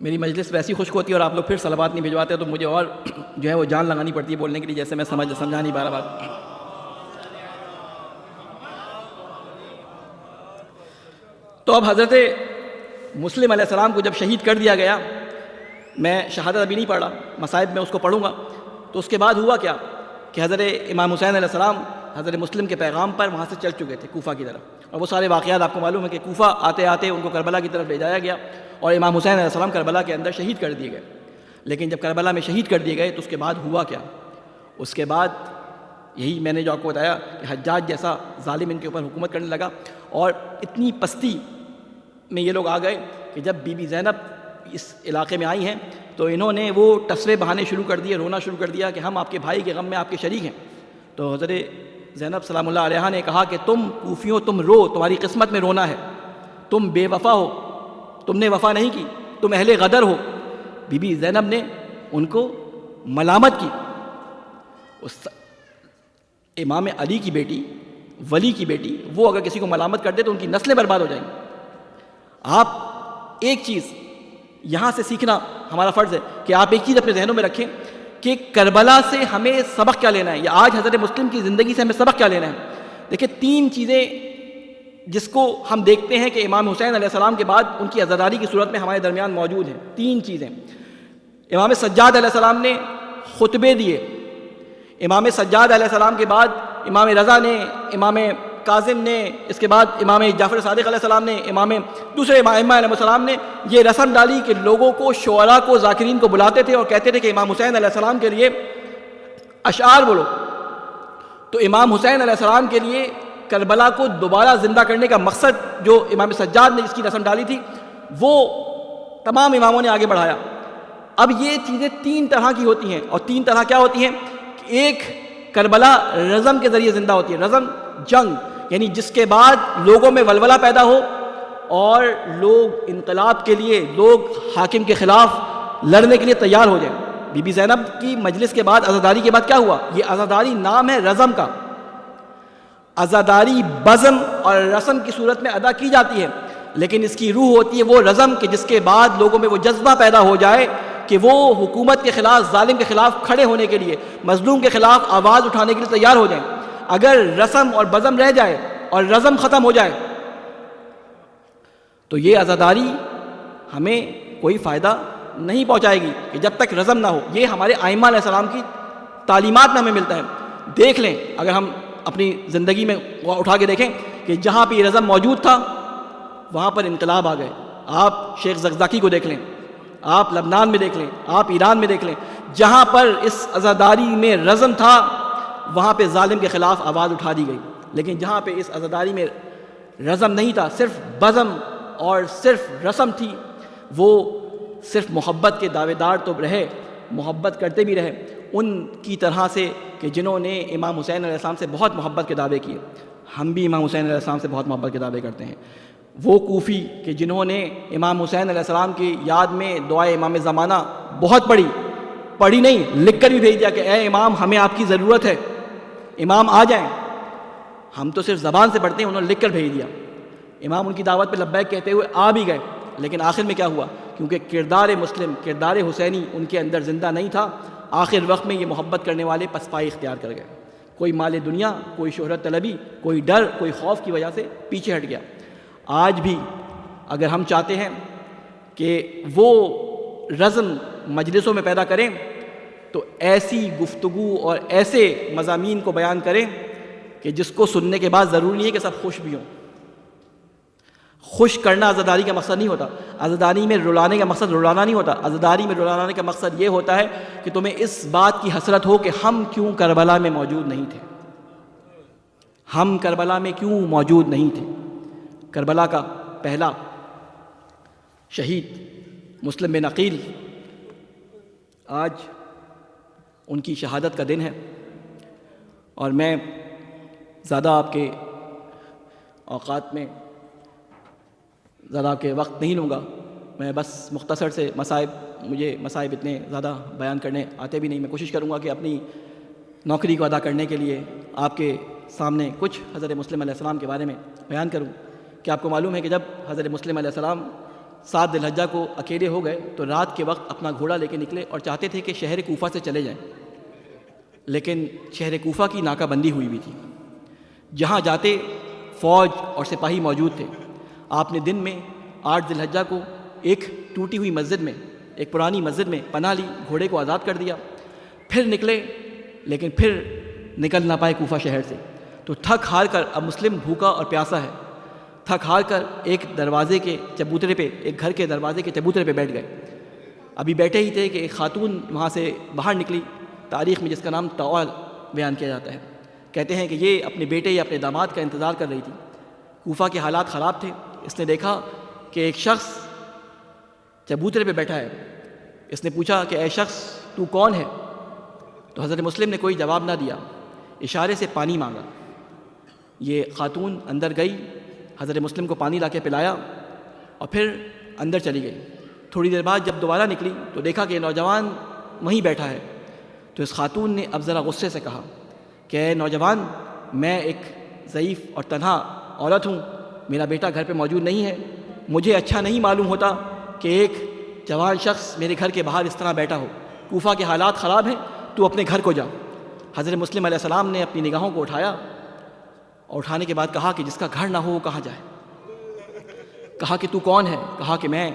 میری مجلس ویسی خشک ہوتی ہے اور آپ لوگ پھر صلوات نہیں بھجواتے تو مجھے اور جو ہے وہ جان لگانی پڑتی ہے بولنے کے لیے، جیسے میں سمجھا نہیں پا رہا بات. تو اب حضرت مسلم علیہ السلام کو جب شہید کر دیا گیا، میں شہادت ابھی نہیں پڑھا، مصائب میں اس کو پڑھوں گا. تو اس کے بعد ہوا کیا کہ حضرت امام حسین علیہ السلام حضرت مسلم کے پیغام پر وہاں سے چل چکے تھے کوفہ کی طرف، اور وہ سارے واقعات آپ کو معلوم ہے کہ کوفہ آتے آتے ان کو کربلا کی طرف لے جایا گیا اور امام حسین علیہ السلام کربلا کے اندر شہید کر دیے گئے. لیکن جب کربلا میں شہید کر دیے گئے تو اس کے بعد ہوا کیا؟ اس کے بعد یہی میں نے جو آپ کو بتایا کہ حجاج جیسا ظالم ان کے اوپر حکومت کرنے لگا، اور اتنی پستی میں یہ لوگ آ گئے کہ جب بی بی زینب اس علاقے میں آئی ہیں تو انہوں نے وہ ٹسرے بہانے شروع کر دیے، رونا شروع کر دیا کہ ہم آپ کے بھائی کے غم میں آپ کے شریک ہیں. تو حضرت زینب سلام اللہ علیہا نے کہا کہ تم کوفیوں تم رو، تمہاری قسمت میں رونا ہے، تم بے وفا ہو، تم نے وفا نہیں کی، تم اہل غدر ہو. بی بی زینب نے ان کو ملامت کی. اس امام علی کی بیٹی، ولی کی بیٹی، وہ اگر کسی کو ملامت کر دے تو ان کی نسلیں برباد ہو جائیں گی. آپ ایک چیز یہاں سے سیکھنا ہمارا فرض ہے کہ آپ ایک چیز اپنے ذہنوں میں رکھیں کہ کربلا سے ہمیں سبق کیا لینا ہے، یا آج حضرت مسلم کی زندگی سے ہمیں سبق کیا لینا ہے. دیکھیں 3 چیزیں جس کو ہم دیکھتے ہیں کہ امام حسین علیہ السلام کے بعد ان کی عزاداری کی صورت میں ہمارے درمیان موجود ہیں. 3 چیزیں. امام سجاد علیہ السلام نے خطبے دیے، امام سجاد علیہ السلام کے بعد امام رضا نے، امام کاظم نے، اس کے بعد امام جعفر صادق علیہ السلام نے، دوسرے ائمہ علیہ السلام نے یہ رسم ڈالی کہ لوگوں کو، شعراء کو، ذاکرین کو بلاتے تھے اور کہتے تھے کہ امام حسین علیہ السلام کے لیے اشعار بولو. تو امام حسین علیہ السلام کے لیے کربلا کو دوبارہ زندہ کرنے کا مقصد جو امام سجاد نے اس کی رسم ڈالی تھی وہ تمام اماموں نے آگے بڑھایا. اب یہ چیزیں 3 طرح کی ہوتی ہیں، اور 3 طرح کیا ہوتی ہیں؟ ایک کربلا رزم کے ذریعے زندہ ہوتی ہے. رزم جنگ، یعنی جس کے بعد لوگوں میں ولولہ پیدا ہو اور لوگ انقلاب کے لیے، لوگ حاکم کے خلاف لڑنے کے لیے تیار ہو جائیں. بی بی زینب کی مجلس کے بعد، عزاداری کے بعد کیا ہوا؟ یہ عزاداری نام ہے رزم کا. عزاداری بزم اور رسم کی صورت میں ادا کی جاتی ہے، لیکن اس کی روح ہوتی ہے وہ رزم کہ جس کے بعد لوگوں میں وہ جذبہ پیدا ہو جائے کہ وہ حکومت کے خلاف، ظالم کے خلاف کھڑے ہونے کے لیے، مظلوم کے خلاف آواز اٹھانے کے لیے تیار ہو جائیں. اگر رسم اور بزم رہ جائے اور رزم ختم ہو جائے تو یہ عزاداری ہمیں کوئی فائدہ نہیں پہنچائے گی کہ جب تک رزم نہ ہو. یہ ہمارے ائمہ علیہ السلام کی تعلیمات میں ہمیں ملتا ہے. دیکھ لیں، اگر ہم اپنی زندگی میں اٹھا کے دیکھیں کہ جہاں پہ یہ رزم موجود تھا وہاں پر انقلاب آ گئے. آپ شیخ زکزاکی کو دیکھ لیں، آپ لبنان میں دیکھ لیں، آپ ایران میں دیکھ لیں. جہاں پر اس عزاداری میں رزم تھا وہاں پہ ظالم کے خلاف آواز اٹھا دی گئی. لیکن جہاں پہ اس عزاداری میں رزم نہیں تھا، صرف بزم اور صرف رسم تھی، وہ صرف محبت کے دعوے دار تو رہے، محبت کرتے بھی رہے ان کی طرح سے کہ جنہوں نے امام حسین علیہ السلام سے بہت محبت کے دعوے کیے. ہم بھی امام حسین علیہ السلام سے بہت محبت کے دعوے کرتے ہیں. وہ کوفی کہ جنہوں نے امام حسین علیہ السلام کی یاد میں دعائے امام زمانہ بہت پڑھی نہیں، لکھ کر بھی بھیج دیا کہ اے امام ہمیں آپ کی ضرورت ہے، امام آ جائیں. ہم تو صرف زبان سے پڑھتے ہیں، انہوں نے لکھ کر بھیج دیا. امام ان کی دعوت پہ لبیک کہتے ہوئے آ بھی گئے، لیکن آخر میں کیا ہوا؟ کیونکہ کردار مسلم، کردار حسینی ان کے اندر زندہ نہیں تھا، آخر وقت میں یہ محبت کرنے والے پسپائی اختیار کر گئے. کوئی مال دنیا، کوئی شہرت طلبی، کوئی ڈر، کوئی خوف کی وجہ سے پیچھے ہٹ گیا. آج بھی اگر ہم چاہتے ہیں کہ وہ رزم مجلسوں میں پیدا کریں تو ایسی گفتگو اور ایسے مضامین کو بیان کریں کہ جس کو سننے کے بعد ضروری نہیں ہے کہ سب خوش بھی ہوں. خوش کرنا عزاداری کا مقصد نہیں ہوتا. عزاداری میں رلانے کا مقصد رلانا نہیں ہوتا. عزاداری میں رلانے کا مقصد یہ ہوتا ہے کہ تمہیں اس بات کی حسرت ہو کہ ہم کیوں کربلا میں موجود نہیں تھے، ہم کربلا میں کیوں موجود نہیں تھے. کربلا کا پہلا شہید مسلم بن عقیل آج ان کی شہادت کا دن ہے اور میں زیادہ آپ کے اوقات میں زیادہ آپ کے وقت نہیں لوں گا. میں بس مختصر سے مجھے مصائب اتنے زیادہ بیان کرنے آتے بھی نہیں. میں کوشش کروں گا کہ اپنی نوکری کو ادا کرنے کے لیے آپ کے سامنے کچھ حضرت مسلم علیہ السلام کے بارے میں بیان کروں. کہ آپ کو معلوم ہے کہ جب حضرت مسلم علیہ السلام 7 ذی الحجہ کو اکیلے ہو گئے تو رات کے وقت اپنا گھوڑا لے کے نکلے اور چاہتے تھے کہ شہر کوفہ سے چلے جائیں، لیکن شہر کوفہ کی ناکہ بندی ہوئی ہوئی تھی. جہاں جاتے فوج اور سپاہی موجود تھے. آپ نے دن میں 8 ذی الحجہ کو ایک ٹوٹی ہوئی مسجد میں، ایک پرانی مسجد میں پناہ لی، گھوڑے کو آزاد کر دیا، پھر نکلے، لیکن پھر نکل نہ پائے کوفہ شہر سے. تو تھک ہار کر، اب مسلم بھوکا اور پیاسا ہے، تھک ہار کر ایک دروازے کے چبوترے پہ، ایک گھر کے دروازے کے چبوترے پہ بیٹھ گئے. ابھی بیٹھے ہی تھے کہ ایک خاتون وہاں سے باہر نکلی، تاریخ میں جس کا نام طوال بیان کیا جاتا ہے. کہتے ہیں کہ یہ اپنے بیٹے یا اپنے داماد کا انتظار کر رہی تھی. کوفہ کے حالات خراب تھے. اس نے دیکھا کہ ایک شخص چبوترے پہ بیٹھا ہے. اس نے پوچھا کہ اے شخص تو کون ہے؟ تو حضرت مسلم نے کوئی جواب نہ دیا، اشارے سے پانی مانگا. یہ خاتون اندر گئی، حضرت مسلم کو پانی لا کے پلایا اور پھر اندر چلی گئی. تھوڑی دیر بعد جب دوبارہ نکلی تو دیکھا کہ نوجوان وہیں بیٹھا ہے. تو اس خاتون نے اب ذرا غصے سے کہا کہ اے نوجوان، میں ایک ضعیف اور تنہا عورت ہوں، میرا بیٹا گھر پہ موجود نہیں ہے، مجھے اچھا نہیں معلوم ہوتا کہ ایک جوان شخص میرے گھر کے باہر اس طرح بیٹھا ہو. کوفہ کے حالات خراب ہیں، تو اپنے گھر کو جا. حضرت مسلم علیہ السلام نے اپنی نگاہوں کو اٹھایا اور اٹھانے کے بعد کہا کہ جس کا گھر نہ ہو وہ کہاں جائے. کہا کہ تو کون ہے؟ کہا کہ میں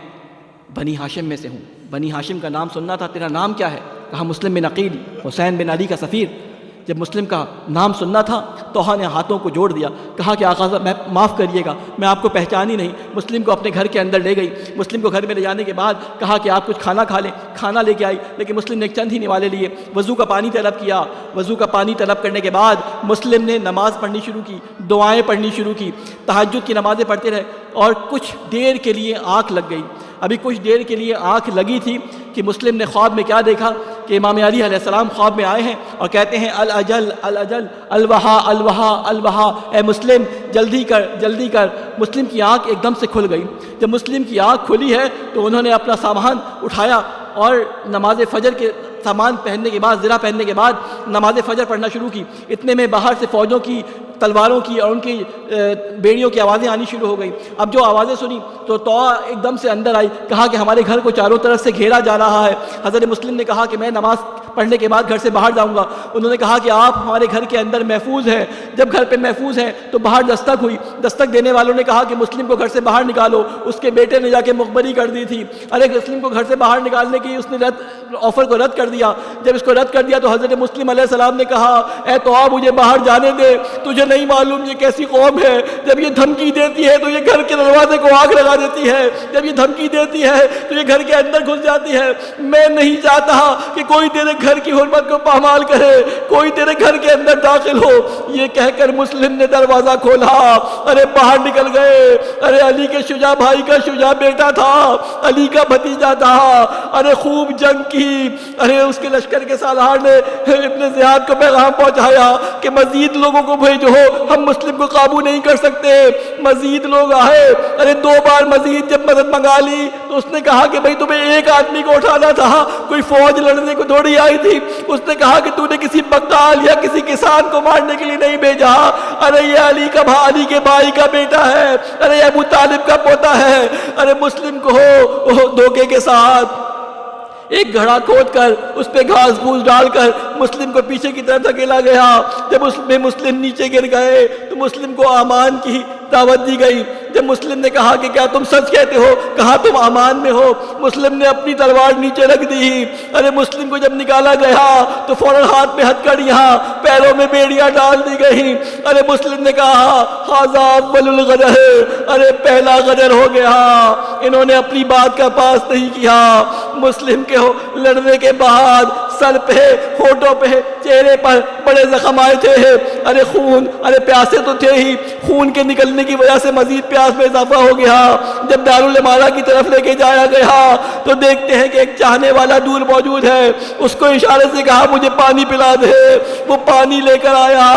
بنی ہاشم میں سے ہوں. بنی ہاشم کا نام سننا تھا، تیرا نام کیا ہے؟ کہا مسلم بن عقیل، حسین بن علی کا سفیر. جب مسلم کا نام سننا تھا توحا نے ہاتھوں کو جوڑ دیا. کہا کہ آقا صاحب میں معاف کریے گا، میں آپ کو پہچانی نہیں. مسلم کو اپنے گھر کے اندر لے گئی. مسلم کو گھر میں لے جانے کے بعد کہا کہ آپ کچھ کھانا کھا لیں. کھانا لے کے آئی، لیکن مسلم نے ایک چند ہی نوالے لیے. وضو کا پانی طلب کیا. وضو کا پانی طلب کرنے کے بعد مسلم نے نماز پڑھنی شروع کی، دعائیں پڑھنی شروع کی. تہجد کی نمازیں پڑھتے رہے اور کچھ دیر کے لیے آنکھ لگ گئی. ابھی کچھ دیر کے لیے آنکھ لگی تھی کہ مسلم نے خواب میں کیا دیکھا کہ امام علی علیہ السلام خواب میں آئے ہیں اور کہتے ہیں الاجل الاجل الوہا الوہا الوہا، اے مسلم جلدی کر جلدی کر. مسلم کی آنکھ ایک دم سے کھل گئی. جب مسلم کی آنکھ کھلی ہے تو انہوں نے اپنا سامان اٹھایا اور نماز فجر کے سامان پہننے کے بعد، زرہ پہننے کے بعد نماز فجر پڑھنا شروع کی. اتنے میں باہر سے فوجوں کی، تلواروں کی اور ان کی بیڑیوں کی آوازیں آنی شروع ہو گئی. اب جو آوازیں سنی تو توحا ایک دم سے اندر آئی. کہا کہ ہمارے گھر کو چاروں طرف سے گھیرا جا رہا ہے. حضرت مسلم نے کہا کہ میں نماز پڑھنے کے بعد گھر سے باہر جاؤں گا. انہوں نے کہا کہ آپ ہمارے گھر کے اندر محفوظ ہیں. جب گھر پہ محفوظ ہیں تو باہر دستک ہوئی. دستک دینے والوں نے کہا کہ مسلم کو گھر سے باہر نکالو. اس کے بیٹے نے جا کے مخبری کر دی تھی. ارے مسلم کو گھر سے باہر نکالنے کی اس نے آفر کو رد کر دیا. جب اس کو رد کر دیا تو حضرت مسلم علیہ السلام نے کہا اے توحا مجھے باہر جانے دے، تجھے نہیں معلوم یہ کیسی قوم ہے. جب یہ دھمکی دیتی ہے تو یہ گھر کے دروازے کو آگ لگا دیتی ہے. جب یہ دھمکی دیتی ہے تو یہ گھر کے اندر گھس جاتی ہے. میں نہیں چاہتا کہ کوئی تیرے گھر کی حرمت کو پامال کرے، کوئی تیرے گھر کے اندر داخل ہو. یہ کہہ کر مسلم نے دروازہ کھولا. ارے باہر نکل گئے. ارے علی کے شجاع بھائی کا شجاع بیٹا تھا، علی کا بھتیجا تھا. ارے خوب جنگ کی. ارے اس کے لشکر کے سالار نے ابن زیاد کو پیغام پہنچایا کہ مزید لوگوں کو بھیجو، ہم مسلم کو قابو نہیں کر سکتے. مزید لوگ آئے. ارے 2 بار مزید جب مدد منگا لی تو اس نے کہا کہ بھئی تمہیں ایک آدمی کو اٹھانا تھا، کوئی فوج لڑنے کو تھوڑی آئی تھی. اس نے کہا کہ تو نے کسی بقال یا کسی کسان کو مارنے کے لیے نہیں بھیجا. ارے یہ علی کے بھائی کا بیٹا ہے. ارے ابو طالب کا پوتا ہے. ارے مسلم کو دھوکے کے ساتھ ایک گھڑا کھود کر اس پہ گھاس پھوس ڈال کر مسلم کو پیچھے کی طرف دھکیلا گیا. جب اس میں مسلم نیچے گر گئے تو مسلم کو امان کی دعوت دی گئی. جب مسلم نے کہا کہ کیا تم سچ کہتے ہو؟ کہا تم امان میں ہو. مسلم نے اپنی تلوار نیچے رکھ دی. ارے مسلم کو جب نکالا گیا تو فوراً ہاتھ میں ہتھکڑیاں، پیروں میں بیڑیاں ڈال دی گئی. ارے مسلم نے کہا ھذا اول الغدر، ارے پہلا غدر ہو گیا. انہوں نے اپنی بات کا پاس نہیں کیا. مسلم کے لڑنے کے بعد سر پہ، ہونٹوں پہ، چہرے پر بڑے زخم آئے تھے. ارے خون، ارے پیاسے تو تھے ہی، خون کے نکلنے کی وجہ سے مزید پیاس میں اضافہ ہو گیا. جب دارالامارہ کی طرف لے کے جایا گیا تو دیکھتے ہیں کہ ایک چاہنے والا دور موجود ہے. اس کو اشارے سے کہا مجھے پانی پلا دے. وہ پانی لے کر آیا.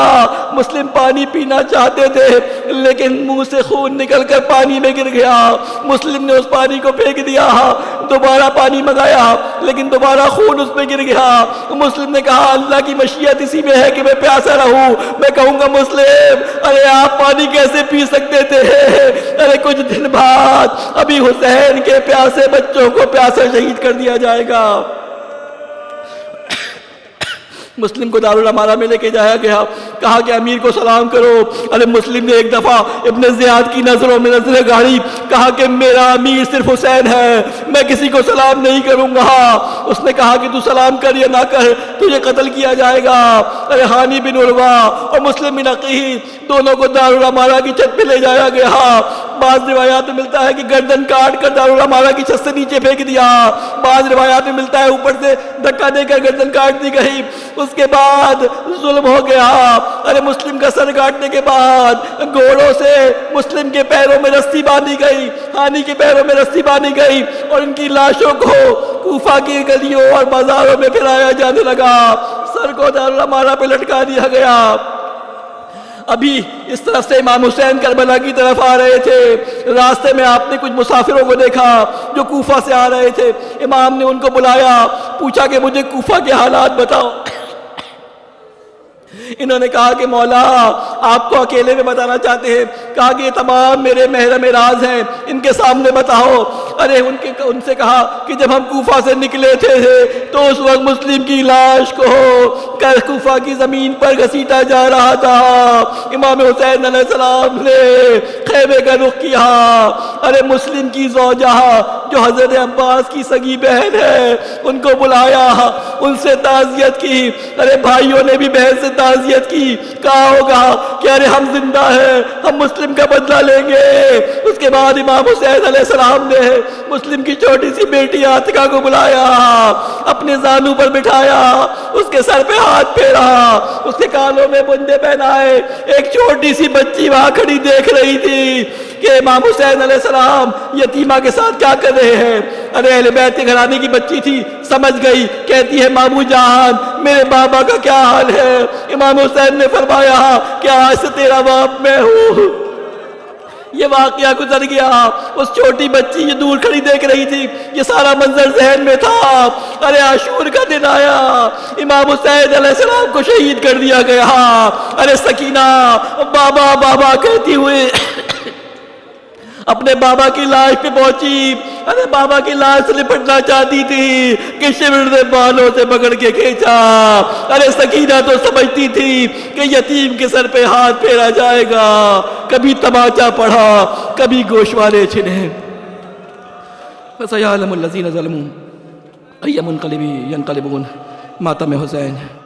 مسلم پانی پینا چاہتے تھے لیکن منہ سے خون نکل کر پانی میں گر گیا. مسلم نے اس پانی کو پھینک دیا. دوبارہ پانی منگایا لیکن دوبارہ خون اس میں گر گیا. مسلم نے کہا اللہ کی مشیت اسی میں ہے کہ میں پیاسا رہوں. میں کہوں گا مسلم ارے آپ پانی کیسے پی سکتے تھے؟ ارے کچھ دن بعد ابھی حسین کے پیاسے بچوں کو پیاسا شہید کر دیا جائے گا. مسلم کو دارالامارہ میں لے کے جایا گیا. کہا کہ امیر کو سلام کرو. ارے مسلم نے ایک دفعہ ابن زیاد کی نظروں میں نظریں گاڑی. کہا کہ میرا امیر صرف حسین ہے، میں کسی کو سلام نہیں کروں گا. اس نے کہا کہ تو سلام کر یا نہ کر تجھے قتل کیا جائے گا. ارے ہانی بن عروہ اور مسلم بن عقیل دونوں کو دارالامارہ کی چھت پہ لے جایا گیا. بعض روایات میں ملتا ہے کہ گردن کاٹ کر دارالامارہ کی چھت سے نیچے پھینک دیا. بعض روایات میں ملتا ہے اوپر سے دھکا دے کر گردن کاٹ دی گئی. اس کے بعد ظلم ہو گیا. ارے مسلم کا سر کاٹنے کے بعد گھوڑوں سے مسلم کے پیروں میں رسی باندھی گئی، ہانی کے پیروں میں رسی باندھی گئی اور ان کی لاشوں کو کوفہ کی گلیوں اور بازاروں میں پھیلایا جانے لگا. سر کو دارالامارہ پہ لٹکا دیا گیا. ابھی اس طرف سے امام حسین کربلا کی طرف آ رہے تھے. راستے میں آپ نے کچھ مسافروں کو دیکھا جو کوفہ سے آ رہے تھے. امام نے ان کو بلایا، پوچھا کہ مجھے کوفہ کے حالات بتاؤ. انہوں نے کہا کہ مولا آپ کو اکیلے میں بتانا چاہتے ہیں. کہا کہ یہ تمام میرے محرم راز ہیں، ان کے سامنے بتاؤ. ارے ان سے کہا کہ جب ہم کوفہ سے نکلے تھے تو اس وقت مسلم کی لاش کو کوفہ کی زمین پر گھسیٹا جا رہا تھا. امام حسین علیہ السلام نے خیمے کا رخ کیا. ارے مسلم کی زوجہ جو حضرت عباس کی سگی بہن ہے ان کو بلایا، ان سے تعزیت کی. ارے بھائیوں نے بھی بہن سے تعزیت کی. کہا ہوگا کہ ارے ہم زندہ ہیں، ہم مسلم کا بدلہ لیں گے. اس کے بعد امام حسین علیہ السلام نے مسلم کی چھوٹی سی بیٹی عاتقہ کو بلایا، اپنے زانو پر بٹھایا، اس کے سر پہ ہاتھ پھیرا، اس کے کانوں میں بندے پہنائے. ایک چھوٹی سی بچی وہاں کھڑی دیکھ رہی تھی کہ امام حسین علیہ السلام یتیمہ کے ساتھ کیا کر رہے ہیں. ارے اہل بیت کے گھرانے کی بچی تھی، سمجھ گئی. کہتی ہے مامو جان میرے بابا کا کیا حال ہے؟ امام حسین نے فرمایا کہ آج سے تیرا باپ میں ہوں. یہ واقعہ گزر گیا. اس چھوٹی بچی یہ دور کھڑی دیکھ رہی تھی. یہ سارا منظر ذہن میں تھا. ارے عاشور کا دن آیا، امام حسین علیہ السلام کو شہید کر دیا گیا. ارے سکینہ بابا بابا کہتی ہوئے اپنے بابا کی لاش پہ پہنچی. ارے بابا کی لاش سے لپٹنا چاہتی تھی کہ شمر نے بالوں سے پکڑ کے کھینچا. ارے سکینہ تو سمجھتی تھی کہ یتیم کے سر پہ ہاتھ پھیرا جائے گا. کبھی تماچا پڑھا، کبھی گوشوارے چھنے. فَسَيَعْلَمُ الَّذِينَ ظَلَمُوا أَيَّ مُنْقَلِبٍ يَنْقَلِبُونَ. ماتم حسین.